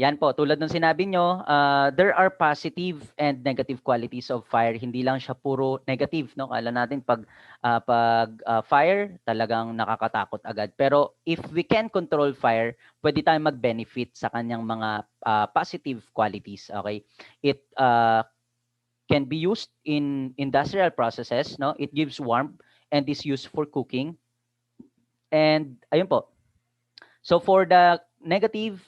Yan po, tulad ng sinabi nyo, there are positive and negative qualities of fire. Hindi lang siya puro negative, no? Kala natin pag fire, talagang nakakatakot agad. Pero if we can control fire, pwede tayong mag-benefit sa kanyang mga positive qualities, okay? It can be used in industrial processes, no? It gives warmth and is used for cooking. And ayun po. So for the negative,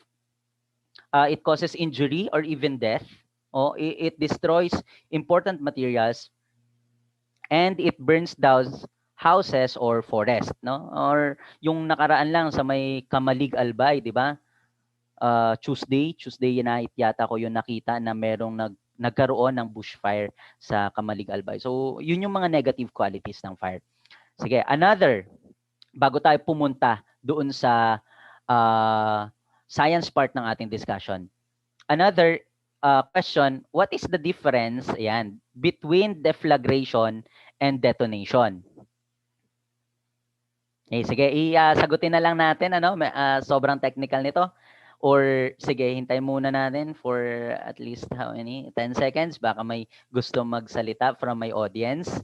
it causes injury or even death. It destroys important materials and it burns down houses or forest, no? Or yung nakaraan lang sa may Kamalig Albay, di ba? Tuesday night yata ko yung nakita na merong nagkaroon ng bushfire sa Kamalig Albay. So, yun yung mga negative qualities ng fire. Sige, another, bago tayo pumunta doon sa science part ng ating discussion. Another question, what is the difference between deflagration and detonation? Sige, sagutin na lang natin. Sobrang technical nito. Or sige, hintay muna natin for at least how many? 10 seconds. Baka may gusto magsalita from my audience.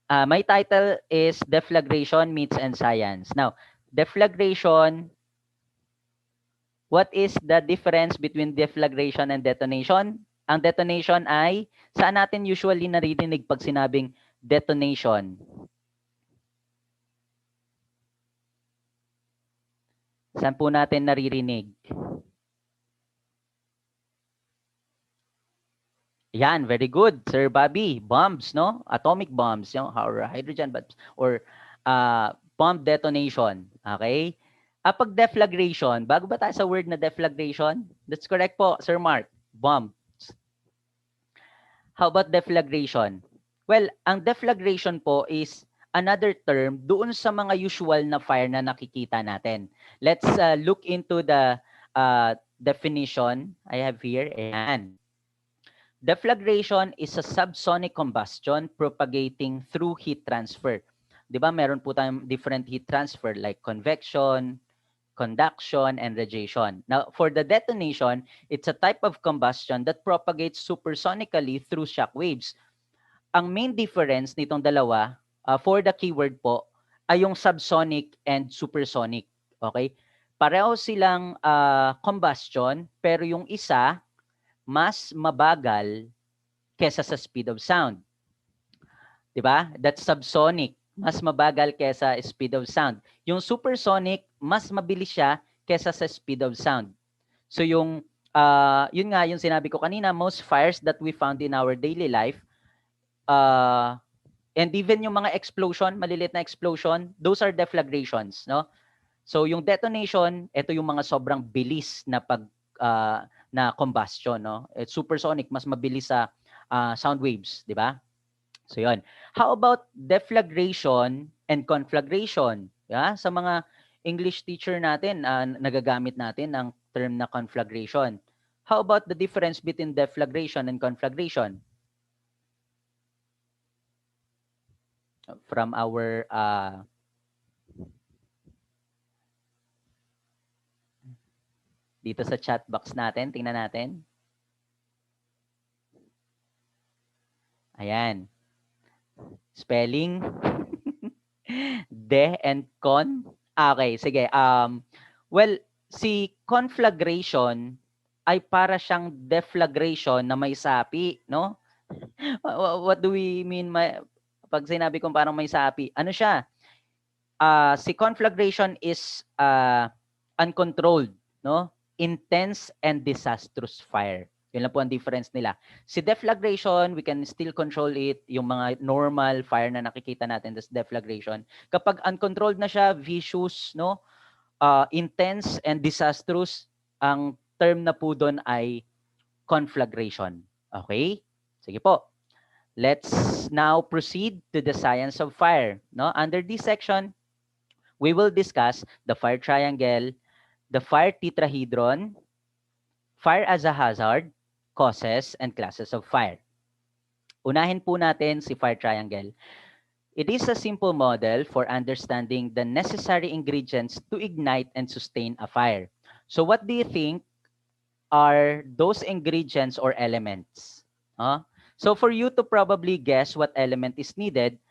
My title is Deflagration, Myths and Science. Now, deflagration, what is the difference between deflagration and detonation? Ang detonation ay, saan natin usually naririnig pag sinabing detonation? Saan po natin naririnig? Yan, very good, Sir Bobby. Bombs, no? Atomic bombs, or hydrogen bombs, or bomb detonation. Okay? Pag deflagration, bago ba tayo sa word na deflagration? That's correct po, Sir Mark. Bomb. How about deflagration? Well, ang deflagration po is another term doon sa mga usual na fire na nakikita natin. Let's look into the definition I have here. Ayan. Deflagration is a subsonic combustion propagating through heat transfer. 'Di ba? Meron po tayong different heat transfer like convection, conduction, and radiation. Now, for the detonation, it's a type of combustion that propagates supersonically through shock waves. Ang main difference nitong dalawa, for the keyword po, ay yung subsonic and supersonic. Okay? Pareho silang combustion, pero yung isa, mas mabagal kesa sa speed of sound. 'Di ba? That's subsonic. Mas mabagal kesa speed of sound. Yung supersonic, mas mabilis siya kesa sa speed of sound. So yung yun nga yung sinabi ko kanina, most fires that we found in our daily life and even yung mga explosion, maliliit na explosion, those are deflagrations, no? So yung detonation, ito yung mga sobrang bilis na na combustion, no? It's supersonic, mas mabilis sa sound waves, di ba? So yun. How about deflagration and conflagration? Yeah? Sa mga English teacher natin, nagagamit natin ang term na conflagration. How about the difference between deflagration and conflagration? From our dito sa chat box natin, tingnan natin. Ayan. Spelling. De and con. Okay, sige. Well, si conflagration ay para siyang deflagration na may sapi, no? What do we mean pag sinabi kong parang may sapi? Ano siya? Si conflagration is uncontrolled, no? Intense and disastrous fire. Yun lang po ang difference nila. Si deflagration, we can still control it. Yung mga normal fire na nakikita natin, that's deflagration. Kapag uncontrolled na siya, vicious, no? Intense and disastrous, ang term na po doon ay conflagration. Okay? Sige po. Let's now proceed to the science of fire. No? Under this section, we will discuss the fire triangle, the fire tetrahedron, fire as a hazard, causes, and classes of fire. Unahin po natin si fire triangle. It is a simple model for understanding the necessary ingredients to ignite and sustain a fire. So what do you think are those ingredients or elements? So for you to probably guess what element is needed,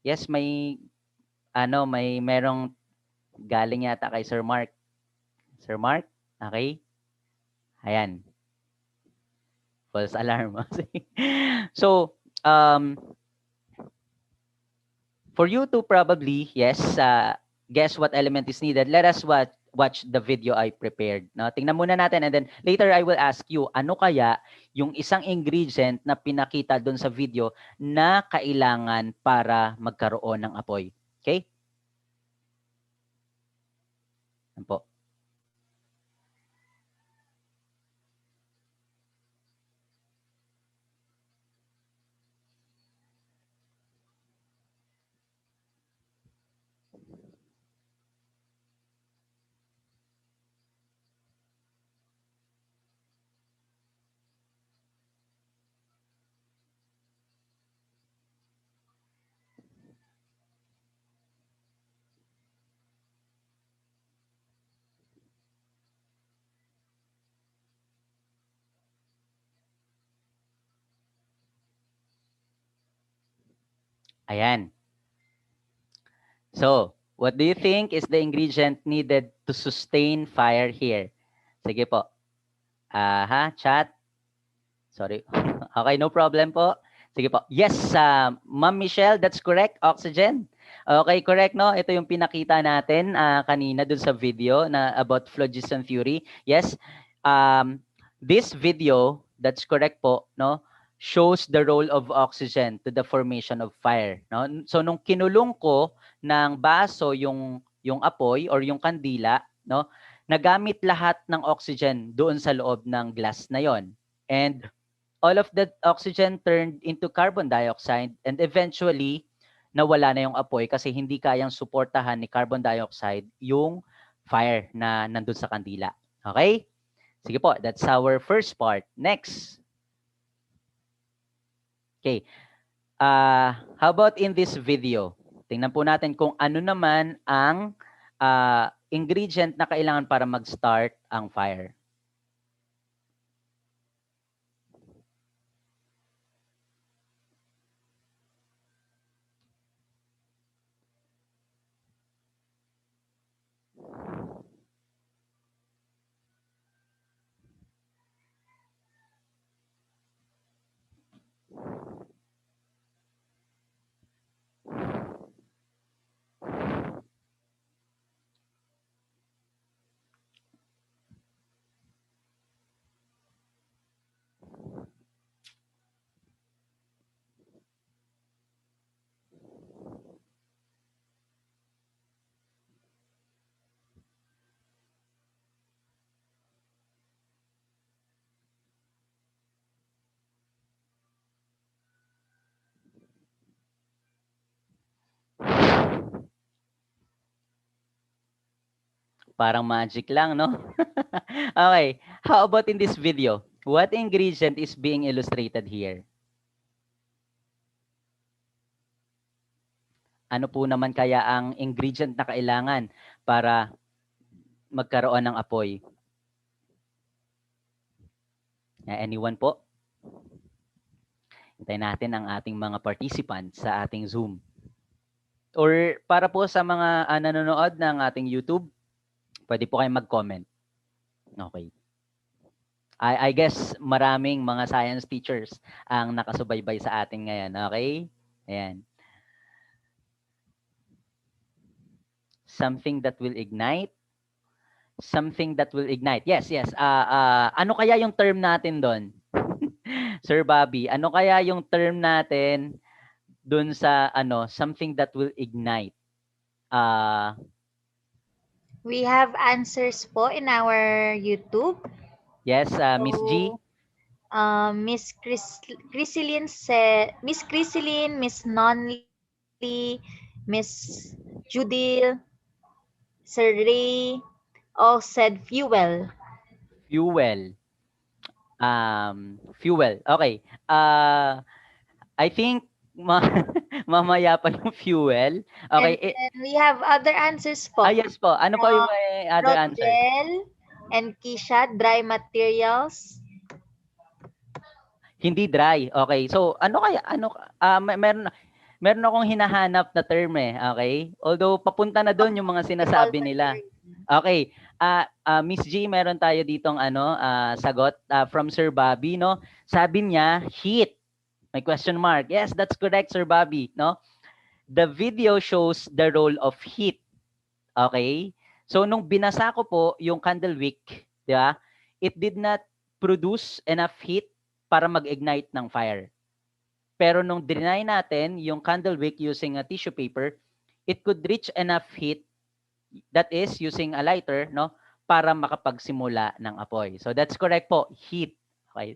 yes, merong galing yata kay Sir Mark. Sir Mark, okay? Ayan. False alarm. So, for you to probably, yes, guess what element is needed, let us watch the video I prepared. No? Tingnan muna natin and then later I will ask you, ano kaya yung isang ingredient na pinakita doon sa video na kailangan para magkaroon ng apoy. Okay? Yan po. Ayan. So, what do you think is the ingredient needed to sustain fire here? Sige po. Chat. Sorry. Okay, no problem po. Sige po. Yes, Ma'am Michelle, that's correct. Oxygen. Okay, correct, no? Ito yung pinakita natin kanina dun sa video na about phlogiston theory. Yes, um, this video, that's correct po, no? Shows the role of oxygen to the formation of fire, no? So nung kinulong ko ng baso yung apoy or yung kandila, no? Nagamit lahat ng oxygen doon sa loob ng glass na yon. And all of the oxygen turned into carbon dioxide and eventually nawala na yung apoy kasi hindi kayang suportahan ni carbon dioxide yung fire na nandun sa kandila. Okay? Sige po, that's our first part. Next. Okay. How about in this video? Tingnan po natin kung ano naman ang ingredient na kailangan para mag-start ang fire. Parang magic lang, no? Okay. How about in this video? What ingredient is being illustrated here? Ano po naman kaya ang ingredient na kailangan para magkaroon ng apoy? Anyone po? Hintayin natin ang ating mga participants sa ating Zoom. Or para po sa mga nanonood ng ating YouTube, pwede po kayong mag-comment. Okay. I guess maraming mga science teachers ang nakasubaybay sa atin ngayon. Okay? Ayan. Something that will ignite. Something that will ignite. Yes, yes. Ano kaya yung term natin doon? Sir Bobby, ano kaya yung term natin doon sa something that will ignite? We have answers po in our YouTube. Yes, Miss G. Miss Criseline said, Miss Criseline, Miss Nonly, Miss Judil, Sir Ray, all said fuel. Fuel. Fuel. Okay. I think mamaya pa yung fuel. Okay. And then we have other answers po. Yes po. Ano po yung may other answer? Rodel and Kisha, dry materials. Hindi dry. Okay. So, ano kaya? Meron akong hinahanap na term eh. Okay? Although, papunta na doon yung mga sinasabi nila. Okay. Miss G, meron tayo ditong sagot from Sir Bobby, no? Sabi niya, heat. May question mark. Yes, that's correct, Sir Bobby, no? The video shows the role of heat. Okay? So, nung binasa ko po yung candle wick, di ba? It did not produce enough heat para mag-ignite ng fire. Pero nung deny natin yung candle wick using a tissue paper, it could reach enough heat, that is using a lighter, no, para makapagsimula ng apoy. So that's correct po, heat. Okay.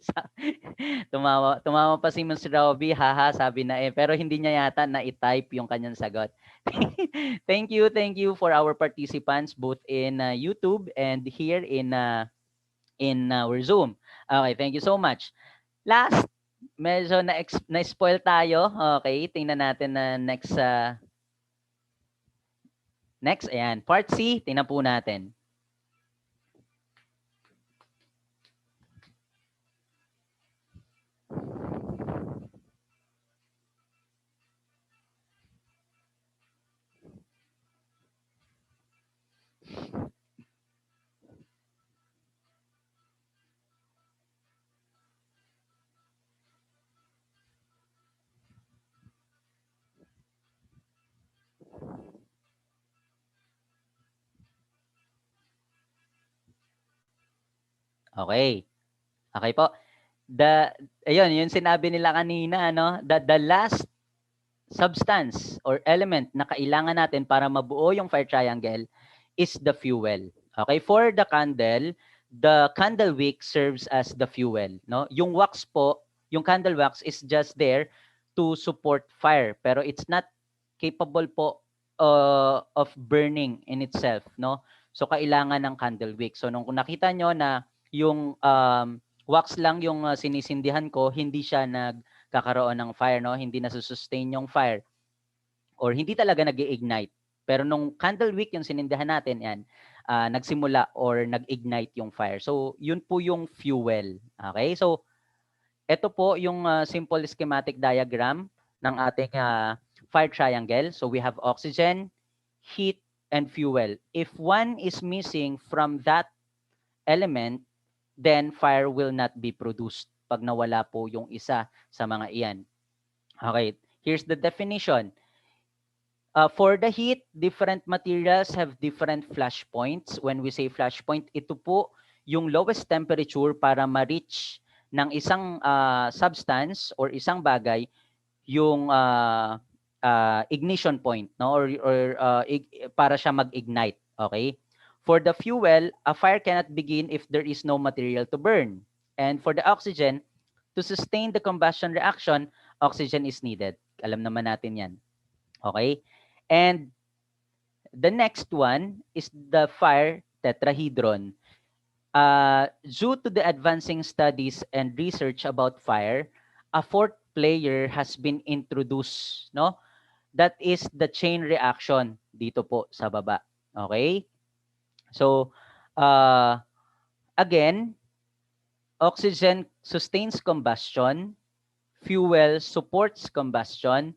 Tumawa pa si Mr. Robbie, haha, sabi na pero hindi niya yata na i-type yung kanyang sagot. Thank you for our participants both in YouTube and here in our Zoom. Okay, thank you so much. Last, medyo na-spoil tayo. Okay, tingnan natin na next. Next, ayan. Part C, tingnan po natin. Okay. Okay po. The ayun, yung sinabi nila kanina ano, the last substance or element na kailangan natin para mabuo yung fire triangle is the fuel. Okay, for the candle wick serves as the fuel, no? Yung wax po, yung candle wax is just there to support fire, pero it's not capable po of burning in itself, no? So kailangan ng candle wick. So nung nakita nyo na yung wax lang yung sinisindihan ko, hindi siya nagkakaroon ng fire, no? Hindi na sustain yung fire or hindi talaga nag-ignite. Pero nung candle wick yung sinindihan natin, yan, nagsimula or nag-ignite yung fire. So, yun po yung fuel. Okay? So, ito po yung simple schematic diagram ng ating fire triangle. So, we have oxygen, heat, and fuel. If one is missing from that element, then fire will not be produced pag nawala po yung isa sa mga iyan. Okay, here's the definition. For the heat, different materials have different flash points. When we say flash point, ito po yung lowest temperature para ma-reach ng isang substance or isang bagay yung ignition point, no? Or para siya mag-ignite. Okay? For the fuel, a fire cannot begin if there is no material to burn. And for the oxygen, to sustain the combustion reaction, oxygen is needed. Alam naman natin yan. Okay? And the next one is the fire tetrahedron. Due to the advancing studies and research about fire, a fourth player has been introduced, no? That is the chain reaction dito po sa baba. Okay? So, again, oxygen sustains combustion, fuel supports combustion,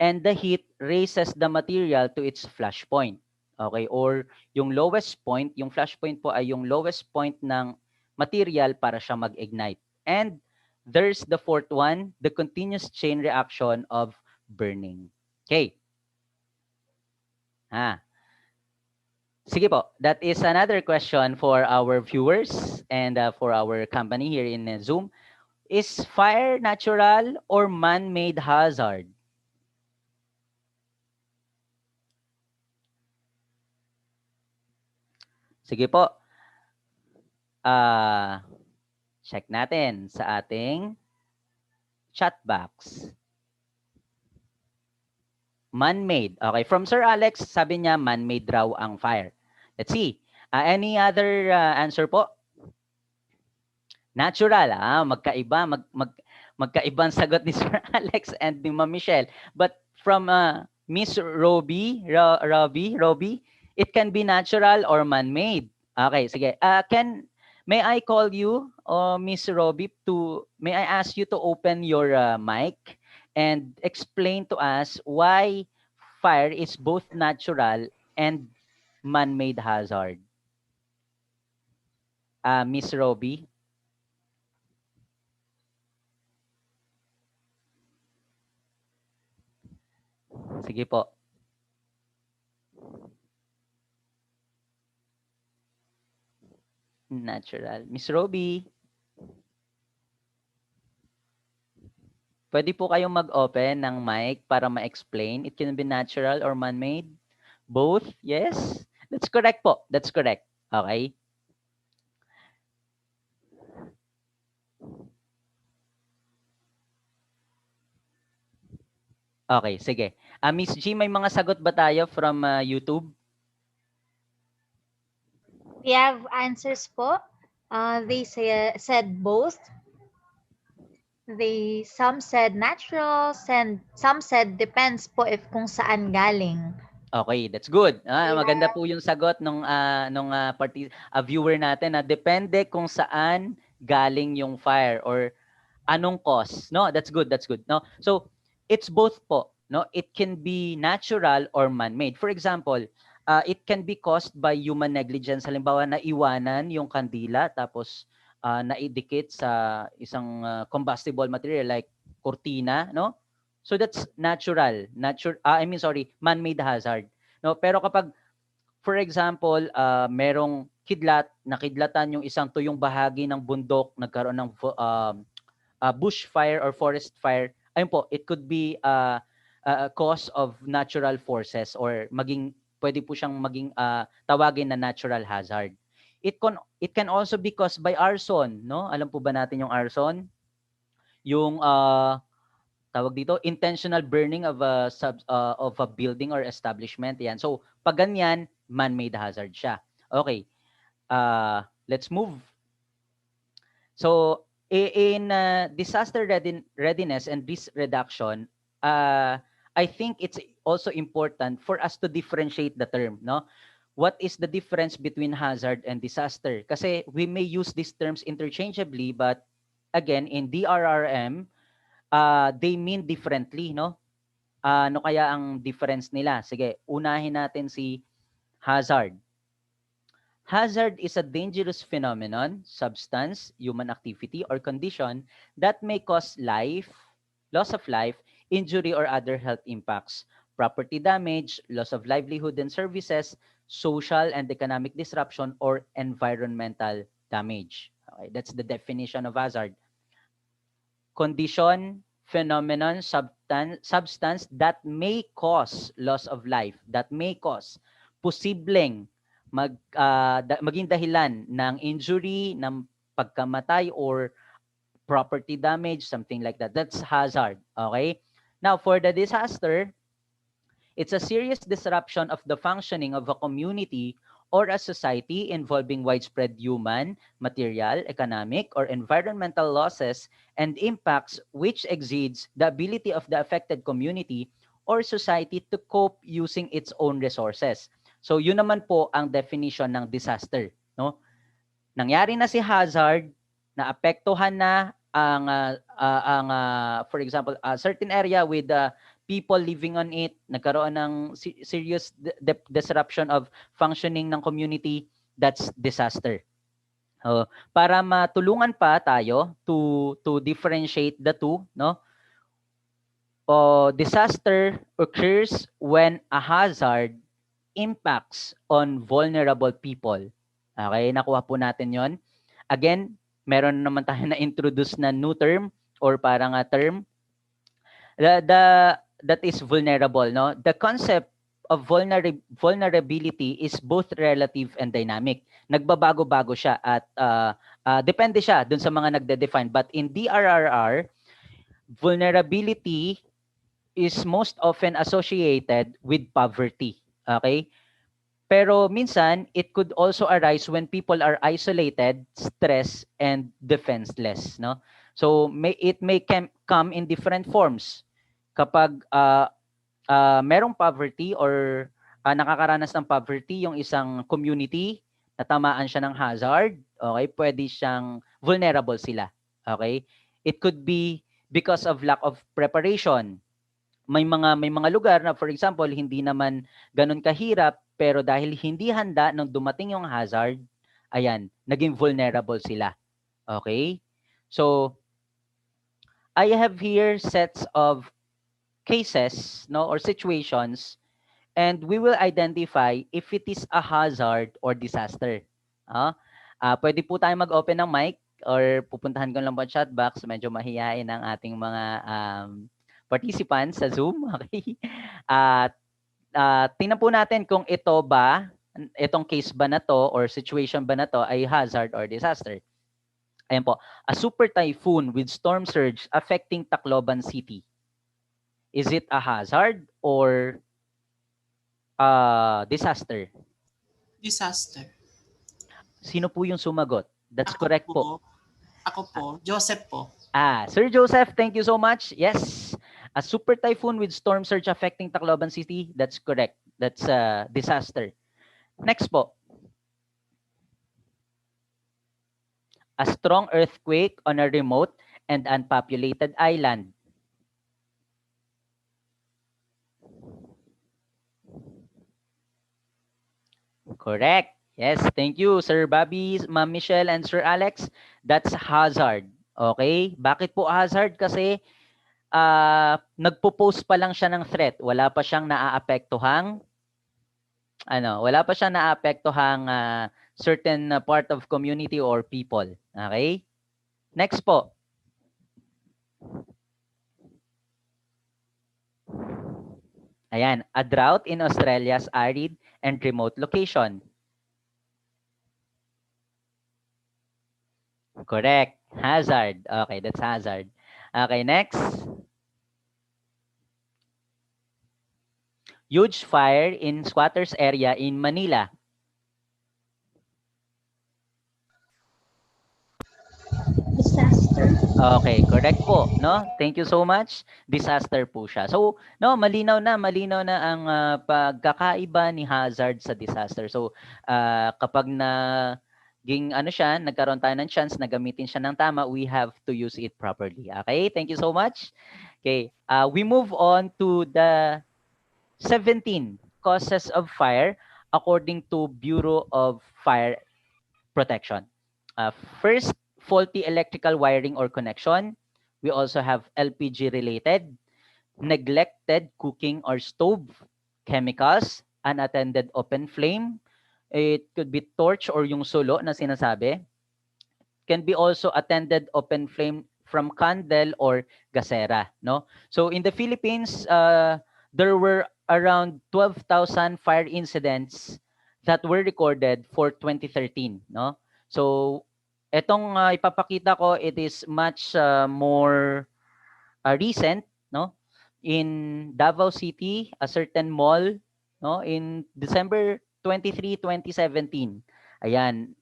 and the heat raises the material to its flash point. Okay? Or yung lowest point, yung flash point po ay yung lowest point ng material para siya mag-ignite. And there's the fourth one, the continuous chain reaction of burning. Okay. Sige po, that is another question for our viewers and for our company here in Zoom. Is fire natural or man-made hazard? Sige po. Check natin sa ating chat box. Man-made. Okay, from Sir Alex, sabi niya man-made raw ang fire. Let's see. Any other answer po? Natural. Magkaiba. Magkaibang sagot ni Sir Alex and ni Ma'am Michelle. But from Miss Robbie, it can be natural or man-made. Okay, sige. May I call you, Miss Robbie, may I ask you to open your mic and explain to us why fire is both natural and man-made hazard? Miss Robbie? Sige po. Natural. Miss Robbie? Pwede po kayong mag-open ng mic para ma-explain. It can be natural or man-made. Both? Yes? That's correct po. That's correct. Okay? Okay, sige. Miss G, may mga sagot ba tayo from YouTube? We have answers po. They said both. Some said natural, some said depends po if kung saan galing. Okay, that's good. Maganda po yung sagot nung viewer natin na depende kung saan galing yung fire or anong cause. No, that's good. That's good. No. So, it's both po, no? It can be natural or man-made. For example, it can be caused by human negligence. Halimbawa, naiwanan yung kandila tapos naidikit sa isang combustible material like cortina, no? So that's natural. Man-made hazard. No, pero kapag for example, merong nakidlatan yung isang tuyong bahagi ng bundok, nagkaroon ng bushfire or forest fire, ayun po, it could be a cause of natural forces or pwede po siyang maging tawagin na natural hazard. It can also be caused by arson, no? Alam po ba natin yung arson? Yung tawag dito, intentional burning of a building or establishment. Yan. So, pag ganyan, man-made hazard siya. Okay. Let's move. So, in disaster readiness and risk reduction, I think it's also important for us to differentiate the term, no? What is the difference between hazard and disaster? Kasi we may use these terms interchangeably, but again, in DRRM, they mean differently, no? Ano kaya ang difference nila? Sige, unahin natin si hazard. Hazard is a dangerous phenomenon, substance, human activity, or condition that may cause loss of life, injury, or other health impacts, property damage, loss of livelihood and services, social and economic disruption, or environmental damage. Okay, that's the definition of hazard. Condition, phenomenon, substance that may cause loss of life, that may cause, posibleng maging dahilan ng injury, ng pagkamatay, or property damage, something like that. That's hazard. Okay? Now, for the disaster, it's a serious disruption of the functioning of a community or a society involving widespread human, material, economic, or environmental losses and impacts which exceeds the ability of the affected community or society to cope using its own resources. So yun naman po ang definition ng disaster, no? Nangyari na si hazard, naapektuhan na for example, a certain area with people living on it, nagkaroon ng serious disruption of functioning ng community, that's disaster. Para matulungan pa tayo to differentiate the two, no? Disaster occurs when a hazard impacts on vulnerable people. Okay, nakuha po natin 'yon. Again, meron naman tayo na introduce na new term or parang a term that is vulnerable, no? The concept of vulnerability is both relative and dynamic. Nagbabago-bago siya at depende siya dun sa mga nagde-define. But in DRRR, vulnerability is most often associated with poverty. Okay? Pero minsan, it could also arise when people are isolated, stressed, and defenseless, no? So it may come in different forms. Kapag merong poverty or nakakaranas ng poverty yung isang community, natamaan siya ng hazard, okay, pwede siyang vulnerable sila. Okay? It could be because of lack of preparation. May mga lugar na, for example, hindi naman ganun kahirap, pero dahil hindi handa nung dumating yung hazard, ayan, naging vulnerable sila. Okay? So, I have here sets of cases, no, or situations, and we will identify if it is a hazard or disaster. Pwede po tayo mag-open ng mic or pupuntahan ko lang po chat box. Medyo mahihain ang ating mga participants sa Zoom. Okay? At tingnan po natin kung itong case ba na to or situation ba na to ay hazard or disaster. Ayan po. A super typhoon with storm surge affecting Tacloban City. Is it a hazard or disaster? Disaster. Sino po yung sumagot? That's correct po. Ako po. Joseph po. Sir Joseph, thank you so much. Yes. A super typhoon with storm surge affecting Tacloban City. That's correct. That's a disaster. Next po. A strong earthquake on a remote and unpopulated island. Correct. Yes, thank you, Sir Bobby, Ma'am Michelle, and Sir Alex. That's hazard. Okay? Bakit po hazard? Kasi nagpo-post pa lang siya ng threat. Wala pa siyang naaapektuhang certain part of community or people. Okay? Next po. Ayan, a drought in Australia's arid and remote location. Correct. Hazard. Okay, that's hazard. Okay, next. Huge fire in squatters area in Manila. Disaster. Okay, correct po, no? Thank you so much. Disaster po siya. So, no, malinaw na ang pagkakaiba ni hazard sa disaster. So, kapag ano siya, nagkaroon tayo ng chance na gamitin siya ng tama, we have to use it properly. Okay? Thank you so much. Okay, we move on to the 17 causes of fire according to Bureau of Fire Protection. First, faulty electrical wiring or connection. We also have LPG related, neglected cooking or stove, chemicals, unattended open flame. It could be torch or yung sulo na sinasabi. Can be also attended open flame from candle or gasera, no? So in the Philippines, there were around 12,000 fire incidents that were recorded for 2013, no? So etong ipapakita ko, it is much more recent, no? In Davao City, a certain mall, no, in December 23, 2017. Ayan,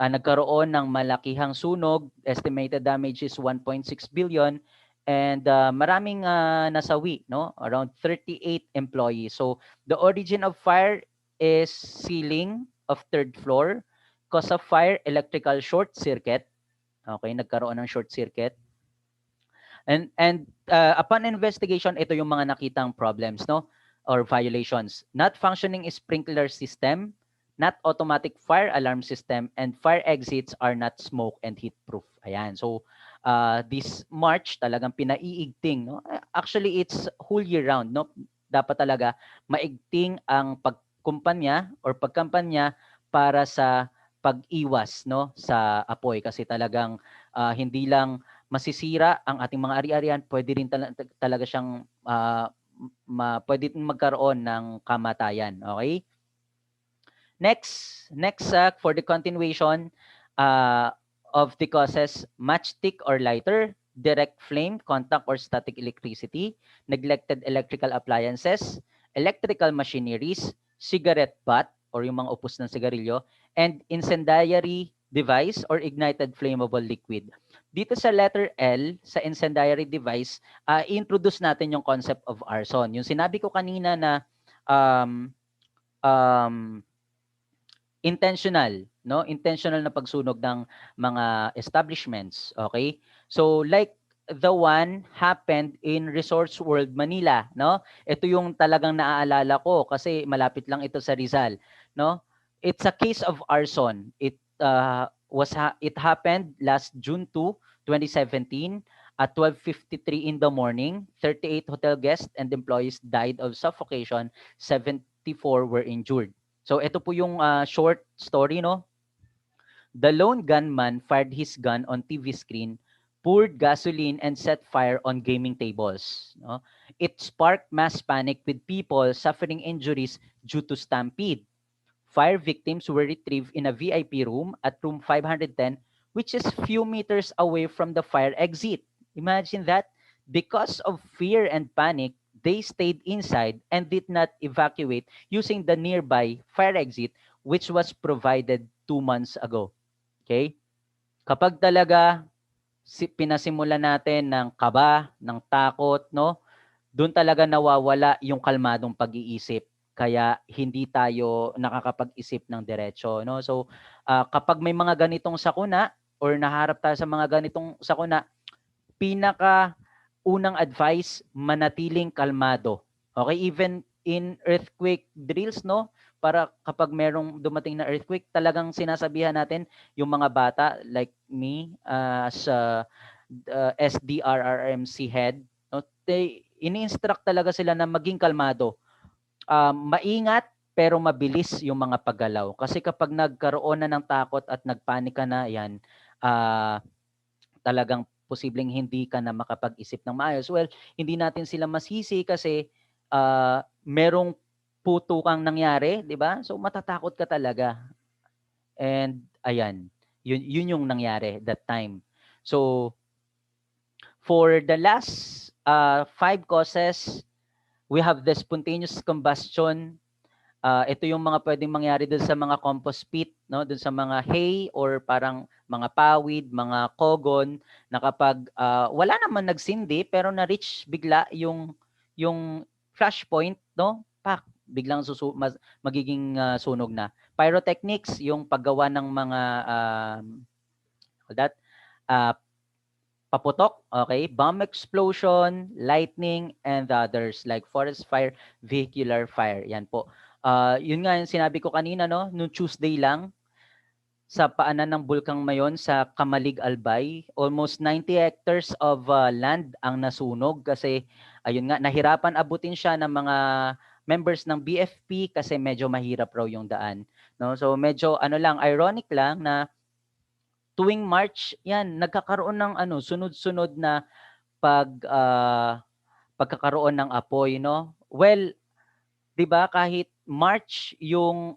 nagkaroon ng malakihang sunog, estimated damage is 1.6 billion and maraming nasawi, no? Around 38 employees. So the origin of fire is ceiling of third floor. Cause of fire, electrical short circuit. Okay, nagkaroon ng short circuit. And upon investigation, ito yung mga nakitang problems, no? Or violations. Not functioning sprinkler system, not automatic fire alarm system, and fire exits are not smoke and heat proof. Ayan. So, this March talagang pinaiigting, no? Actually, it's whole year round, no? Dapat talaga maigting ang pagkumpanya or pagkampanya para sa pag-iwas, no, sa apoy kasi talagang hindi lang masisira ang ating mga ari-arian, pwede rin talaga siyang pwede rin magkaroon ng kamatayan. Okay? Next for the continuation of the causes, matchstick or lighter, direct flame, contact or static electricity, neglected electrical appliances, electrical machineries, cigarette butt or yung mga upos ng sigarilyo, and incendiary device or ignited flammable liquid. Dito sa letter L, sa incendiary device, introduce natin yung concept of arson. Yung sinabi ko kanina na um, um, intentional, no? Intentional na pagsunog ng mga establishments, okay? So like the one happened in Resorts World Manila, no? Ito yung talagang naaalala ko kasi malapit lang ito sa Rizal, no? It's a case of arson. It happened last June 2, 2017 at 12:53 in the morning. 38 hotel guests and employees died of suffocation, 74 were injured. So ito po yung short story, no? The lone gunman fired his gun on TV screen, poured gasoline and set fire on gaming tables. No? It sparked mass panic with people suffering injuries due to stampede. Fire victims were retrieved in a VIP room at room 510, which is few meters away from the fire exit. Imagine that. Because of fear and panic, they stayed inside and did not evacuate using the nearby fire exit, which was provided 2 months ago. Okay? Kapag talaga pinasimulan natin ng kaba, ng takot, no? Doon talaga nawawala yung kalmadong pag-iisip. Kaya hindi tayo nakakapag-isip ng diretso, no? So, kapag may mga ganitong sakuna or naharap tayo sa mga ganitong sakuna, pinaka unang advice, manatiling kalmado. Okay, even in earthquake drills, no? Para kapag merong dumating na earthquake, talagang sinasabihan natin yung mga bata like me as SDRRMC head, no? Ini-instruct talaga sila na maging kalmado. Maingat pero mabilis yung mga paggalaw. Kasi kapag nagkaroon na ng takot at nagpanik ka na, yan, talagang posibleng hindi ka na makapag-isip ng maayos. Well, hindi natin sila masisi kasi merong putukang nangyari, di ba? So matatakot ka talaga. And ayan, yun yung nangyari that time. So for the last 5 causes, we have the spontaneous combustion. Ito yung mga pwedeng mangyari dun sa mga compost pit, no? Dun sa mga hay or parang mga pawid, mga kogon na kapag wala naman nagsindi pero na-reach bigla yung flash point, no? Pak, biglang magiging sunog na. Pyrotechnics, yung paggawa ng mga that uh, paputok, okay? Bomb explosion, lightning, and others like forest fire, vehicular fire. Yan po. Yun nga yung sinabi ko kanina, no? Noong Tuesday lang, sa paanan ng Bulkang Mayon sa Kamalig, Albay, almost 90 hectares of land ang nasunog kasi ayun nga, nahirapan abutin siya ng mga members ng BFP kasi medyo mahirap raw yung daan. No? So medyo ano lang, ironic lang na tuwing March, yan, nagkakaroon ng sunod-sunod na pagkakaroon ng apoy, no? Well, 'di ba kahit March yung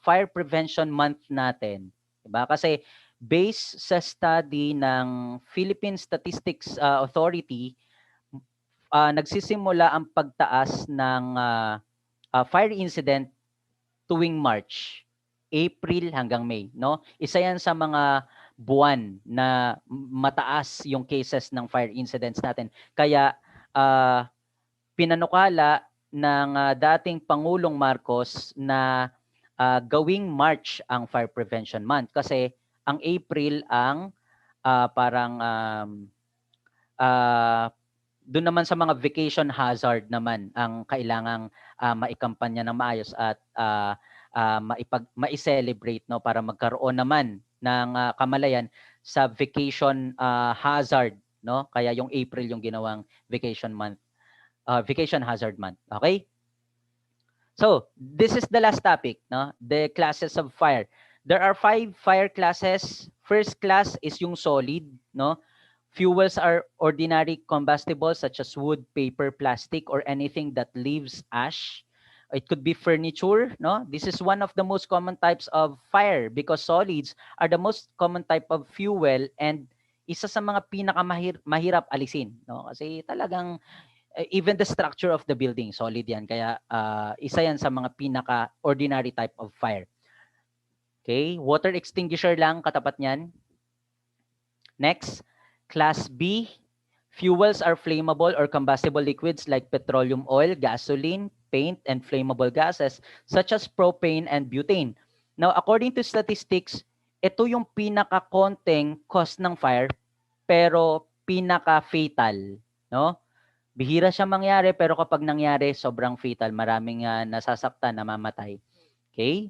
fire prevention month natin, 'di ba? Kasi based sa study ng Philippine Statistics Authority, nagsisimula ang pagtaas ng fire incident tuwing March, April hanggang May, no? Isa 'yan sa mga buwan na mataas yung cases ng fire incidents natin. Kaya pinanukala ng dating Pangulong Marcos na gawing March ang Fire Prevention Month kasi ang April ang parang doon naman sa mga vacation hazard naman ang kailangang maikampanya ng maayos at mai-celebrate, no, para magkaroon naman ng kamalayan sa vacation hazard, no? Kaya yung April yung ginawang vacation month. Vacation hazard month. Okay? So, this is the last topic, no? The classes of fire. There are 5 fire classes. First class is yung solid, no? Fuels are ordinary combustibles such as wood, paper, plastic, or anything that leaves ash. It could be furniture, no? This is one of the most common types of fire because solids are the most common type of fuel and isa sa mga pinakamahirap alisin, no? Kasi talagang even the structure of the building, solid yan. Kaya isa yan sa mga pinaka-ordinary type of fire. Okay, water extinguisher lang katapat niyan. Next, Class B, fuels are flammable or combustible liquids like petroleum oil, gasoline, paint, and flammable gases such as propane and butane. Now, according to statistics, ito yung pinaka-konteng cause ng fire pero pinaka-fatal, no? Bihira siya mangyari pero kapag nangyari, sobrang fatal. Maraming nasasaktan, namamatay. Okay?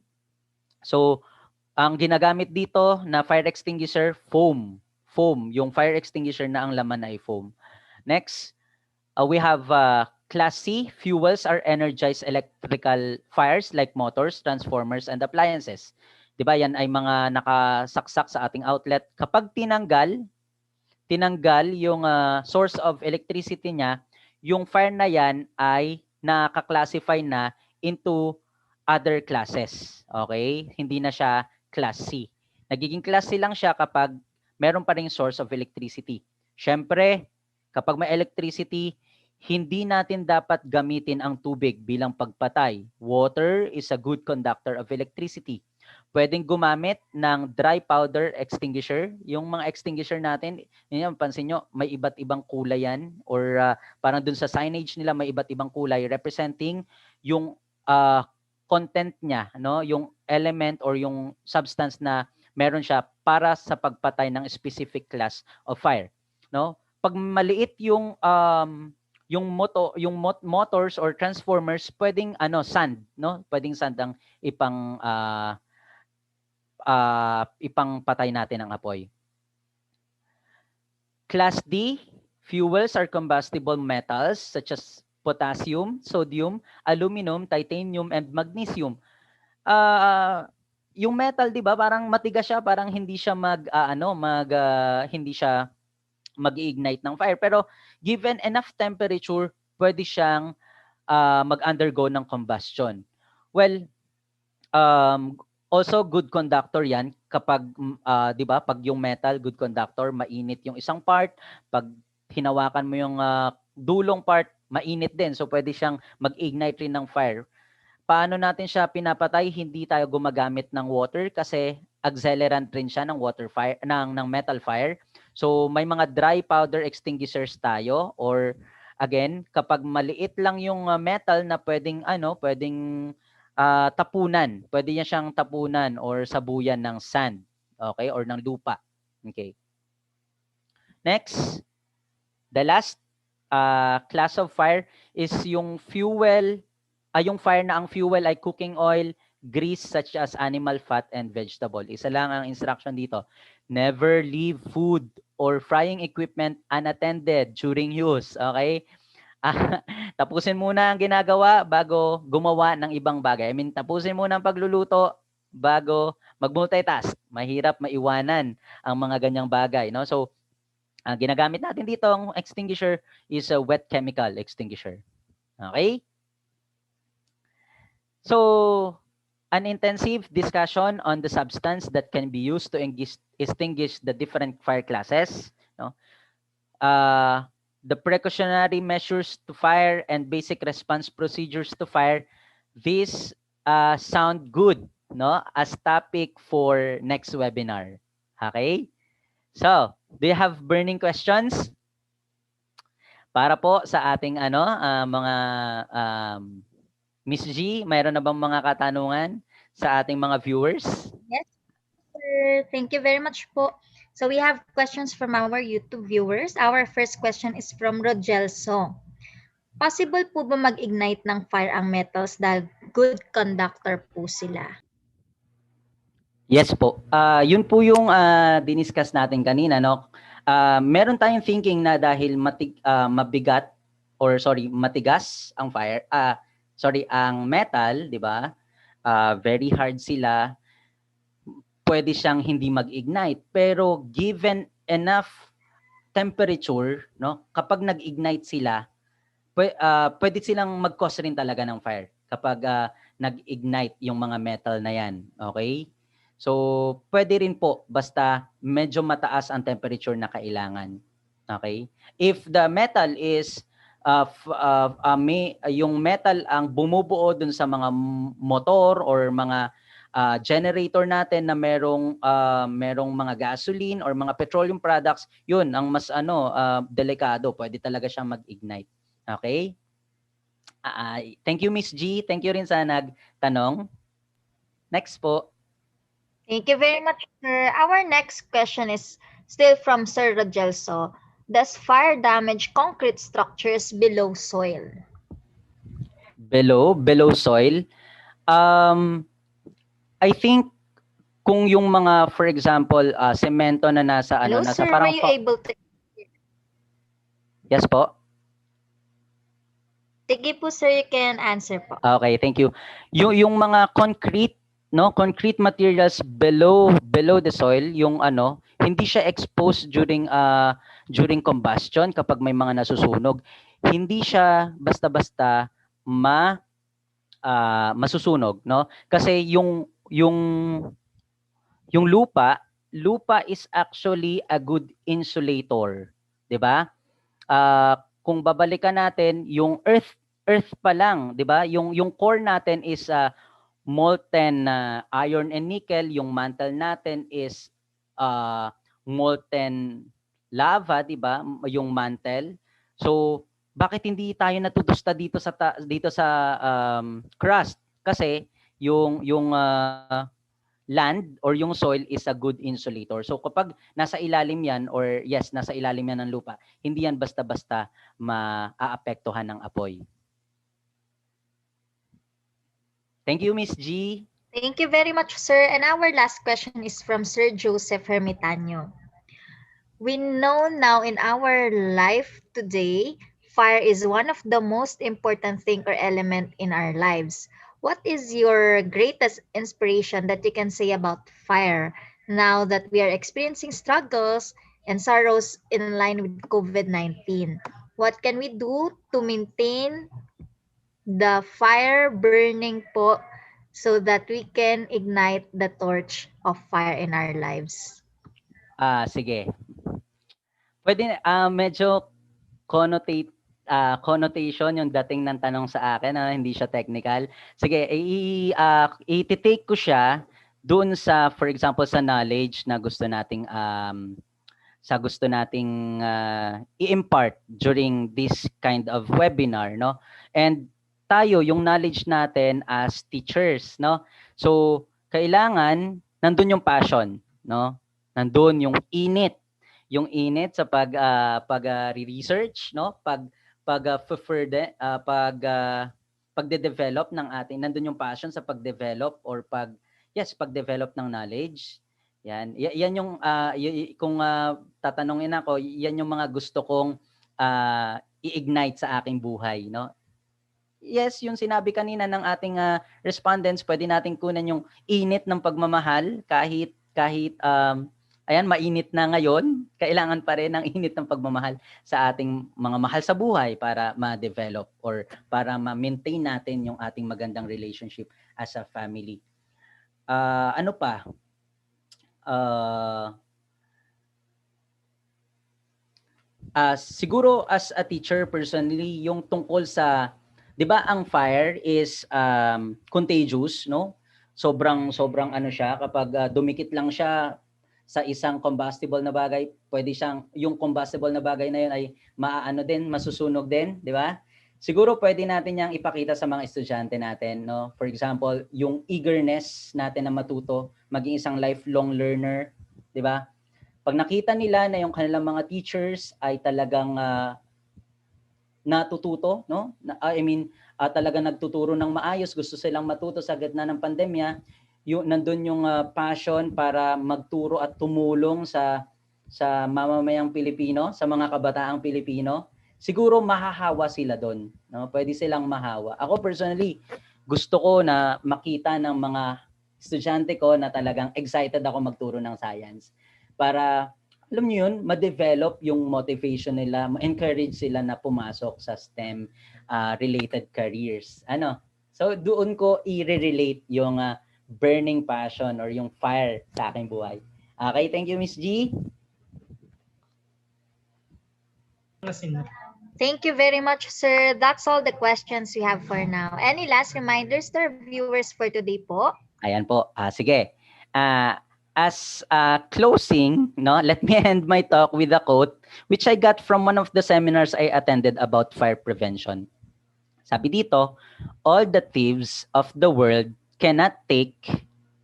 So, ang ginagamit dito na fire extinguisher, foam. Foam. Yung fire extinguisher na ang laman ay foam. Next, we have Class C. Fuels are energized electrical fires like motors, transformers, and appliances. Diba? Yan ay mga nakasaksak sa ating outlet. Kapag tinanggal yung source of electricity niya, yung fire na yan ay nakaka-classify na into other classes. Okay? Hindi na siya class C. Nagiging class C lang siya kapag meron pa ring source of electricity. Siyempre, kapag may electricity, hindi natin dapat gamitin ang tubig bilang pagpatay. Water is a good conductor of electricity. Pwedeng gumamit ng dry powder extinguisher. Yung mga extinguisher natin, yun, pansin nyo, may iba't ibang kulay yan or parang dun sa signage nila may iba't ibang kulay representing yung content niya, no? Yung element or yung substance na meron siya para sa pagpatay ng specific class of fire, no? Pag maliit yung motors or transformers, pwedeng sand, no? Pwedeng sand ang ipangpatay natin ang apoy. Class D, fuels are combustible metals such as potassium, sodium, aluminum, titanium, and magnesium. yung metal, 'di ba, parang matigas siya, parang hindi siya hindi siya mag-ignite ng fire. Pero given enough temperature, pwede siyang mag-undergo ng combustion. Well, also good conductor 'yan kapag 'di ba, pag yung metal good conductor, mainit yung isang part, pag hinawakan mo yung dulong part, mainit din. So pwede siyang mag-ignite rin ng fire. Paano natin siya pinapatay? Hindi tayo gumagamit ng water kasi accelerant rin siya ng water fire ng metal fire. So may mga dry powder extinguishers tayo, or again, kapag maliit lang yung metal na pwedeng tapunan. Pwede niya siyang tapunan or sabuyan ng sand, okay, or ng lupa. Okay. Next, the last class of fire is yung yung fire na ang fuel ay cooking oil, grease such as animal fat and vegetable. Isa lang ang instruction dito. Never leave food or frying equipment unattended during use. Okay? Tapusin muna ang ginagawa bago gumawa ng ibang bagay. I mean, tapusin muna ang pagluluto bago mag-multitask. Mahirap maiwanan ang mga ganyang bagay, no? So, ang ginagamit natin dito ang extinguisher is a wet chemical extinguisher. Okay? So, an intensive discussion on the substance that can be used to extinguish the different fire classes, no? The precautionary measures to fire and basic response procedures to fire, these sound good, no, as topic for next webinar. Okay? So, do you have burning questions? Para po sa ating mga Miss G, mayroon na bang mga katanungan sa ating mga viewers? Yes, sir. Thank you very much po. So we have questions from our YouTube viewers. Our first question is from Rogelso. Possible po ba mag-ignite ng fire ang metals dahil good conductor po sila? Yes po. Yun po yung diniscuss natin kanina, no? Meron tayong thinking na dahil matigas ang fire, ang metal, 'di ba? Very hard sila, pwede siyang hindi mag-ignite. Pero given enough temperature, no? Kapag nag-ignite sila, pwede silang mag-cause rin talaga ng fire kapag nag-ignite yung mga metal na yan. Okay? So, pwede rin po basta medyo mataas ang temperature na kailangan. Okay? If the metal is yung metal ang bumubuo dun sa mga motor or mga generator natin na merong mga gasoline or mga petroleum products, yun ang mas delikado. Pwede talaga siyang mag-ignite. Okay? Thank you, Miss G. Thank you rin sa nagtanong. Next po. Thank you very much, sir. Our next question is still from Sir Rogelso. Does fire damage concrete structures below soil? Below soil? I think kung yung mga, for example, semento na nasa Hello, nasa sir, parang were you able to... Yes po. Sige po, sir, you can answer po. Okay, thank you. Yung mga concrete materials below the soil, yung hindi siya exposed during combustion kapag may mga nasusunog. Hindi siya basta-basta masusunog, no? Kasi yung lupa is actually a good insulator, 'di ba? Kung babalikan natin yung earth pa lang, 'di ba? Yung core natin is molten iron and nickel, yung mantle natin is molten lava, 'di ba? Yung mantle. So, bakit hindi tayo natutusta dito sa crust? Kasi yung land or yung soil is a good insulator. So kapag nasa ilalim yan nasa ilalim yan ng lupa, hindi yan basta-basta maaapektuhan ng apoy. Thank you, Miss G. Thank you very much, sir. And our last question is from Sir Joseph Hermitanyo. We know now in our life today, fire is one of the most important thing or element in our lives. What is your greatest inspiration that you can say about fire now that we are experiencing struggles and sorrows in line with COVID-19? What can we do to maintain the fire burning po so that we can ignite the torch of fire in our lives? Sige. Pwede, medyo connotate connotation yung dating ng tanong sa akin, hindi siya technical. Sige, i-take ko siya doon sa, for example, sa knowledge na gusto nating i-impart during this kind of webinar, no? And tayo, yung knowledge natin as teachers, no? So, kailangan nandun yung passion, no? Nandun yung init sa research, no? Further pagde-develop ng ating, nandun yung passion sa pag-develop or pag-develop ng knowledge. Yan yung kung tatanungin ako, yan yung mga gusto kong i-ignite sa aking buhay, no? Yes, yung sinabi kanina ng ating respondents, pwede nating kunan yung init ng pagmamahal kahit ayan, mainit na ngayon, kailangan pa rin ng init ng pagmamahal sa ating mga mahal sa buhay para ma-develop or para ma-maintain natin yung ating magandang relationship as a family. Ano pa? Siguro as a teacher personally, yung tungkol sa, 'di ba, ang fire is contagious, no? Sobrang ano siya kapag dumikit lang siya sa isang combustible na bagay, pwede siyang yung combustible na bagay na yun ay maaano din, masusunog din, 'di ba? Siguro pwede natin yang ipakita sa mga estudyante natin, no? For example, yung eagerness natin na matuto, maging isang lifelong learner, 'di ba? Pag nakita nila na yung kanilang mga teachers ay talagang natututo, no? Talagang nagtuturo ng maayos, gusto silang matuto sa gitna ng pandemya, nandun yung passion para magturo at tumulong sa mamamayang Pilipino, sa mga kabataang Pilipino, siguro mahahawa sila doon, no? Pwede silang mahawa. Ako personally, gusto ko na makita ng mga estudyante ko na talagang excited ako magturo ng science para alam niyo yun, ma-develop yung motivation nila, ma-encourage sila na pumasok sa STEM related careers. So doon ko i-relate yung burning passion or yung fire sa aking buhay. Okay, thank you, Miss G. Thank you very much, sir. That's all the questions we have for now. Any last reminders to our viewers for today po? Ayan po. Sige. As closing, no, let me end my talk with a quote which I got from one of the seminars I attended about fire prevention. Sabi dito, all the thieves of the world cannot take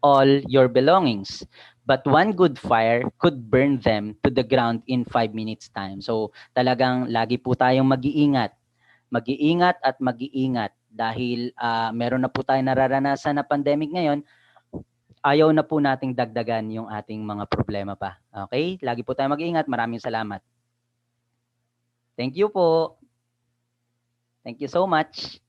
all your belongings, but one good fire could burn them to the ground in 5 minutes time. So talagang lagi po tayong mag-iingat at mag-iingat dahil meron na po tayong nararanasan na pandemic ngayon. Ayaw na po nating dagdagan yung ating mga problema pa. Okay? Lagi po tayong mag-iingat. Maraming salamat. Thank you po. Thank you so much.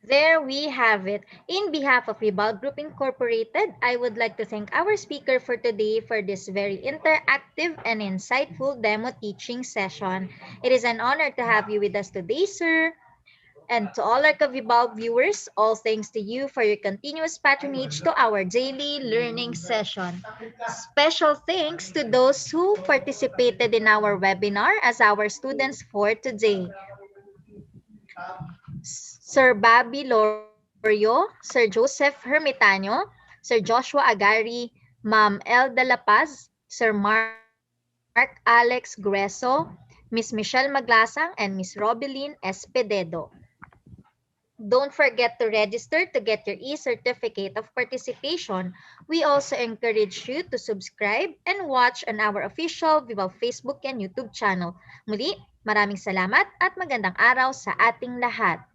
There we have it. In behalf of Vibal Group Incorporated, I would like to thank our speaker for today for this very interactive and insightful demo teaching session. It is an honor to have you with us today, sir. And to all our Vibal viewers, all thanks to you for your continuous patronage to our daily learning session. Special thanks to those who participated in our webinar as our students for today. Sir Bobby Lorio, Sir Joseph Hermitano, Sir Joshua Agari, Ma'am Elda La Paz, Sir Mark Alex Grueso, Miss Michelle Maglasang, and Miss Robeline Espededo. Don't forget to register to get your e-certificate of participation. We also encourage you to subscribe and watch on our official Vival Facebook and YouTube channel. Muli, maraming salamat at magandang araw sa ating lahat.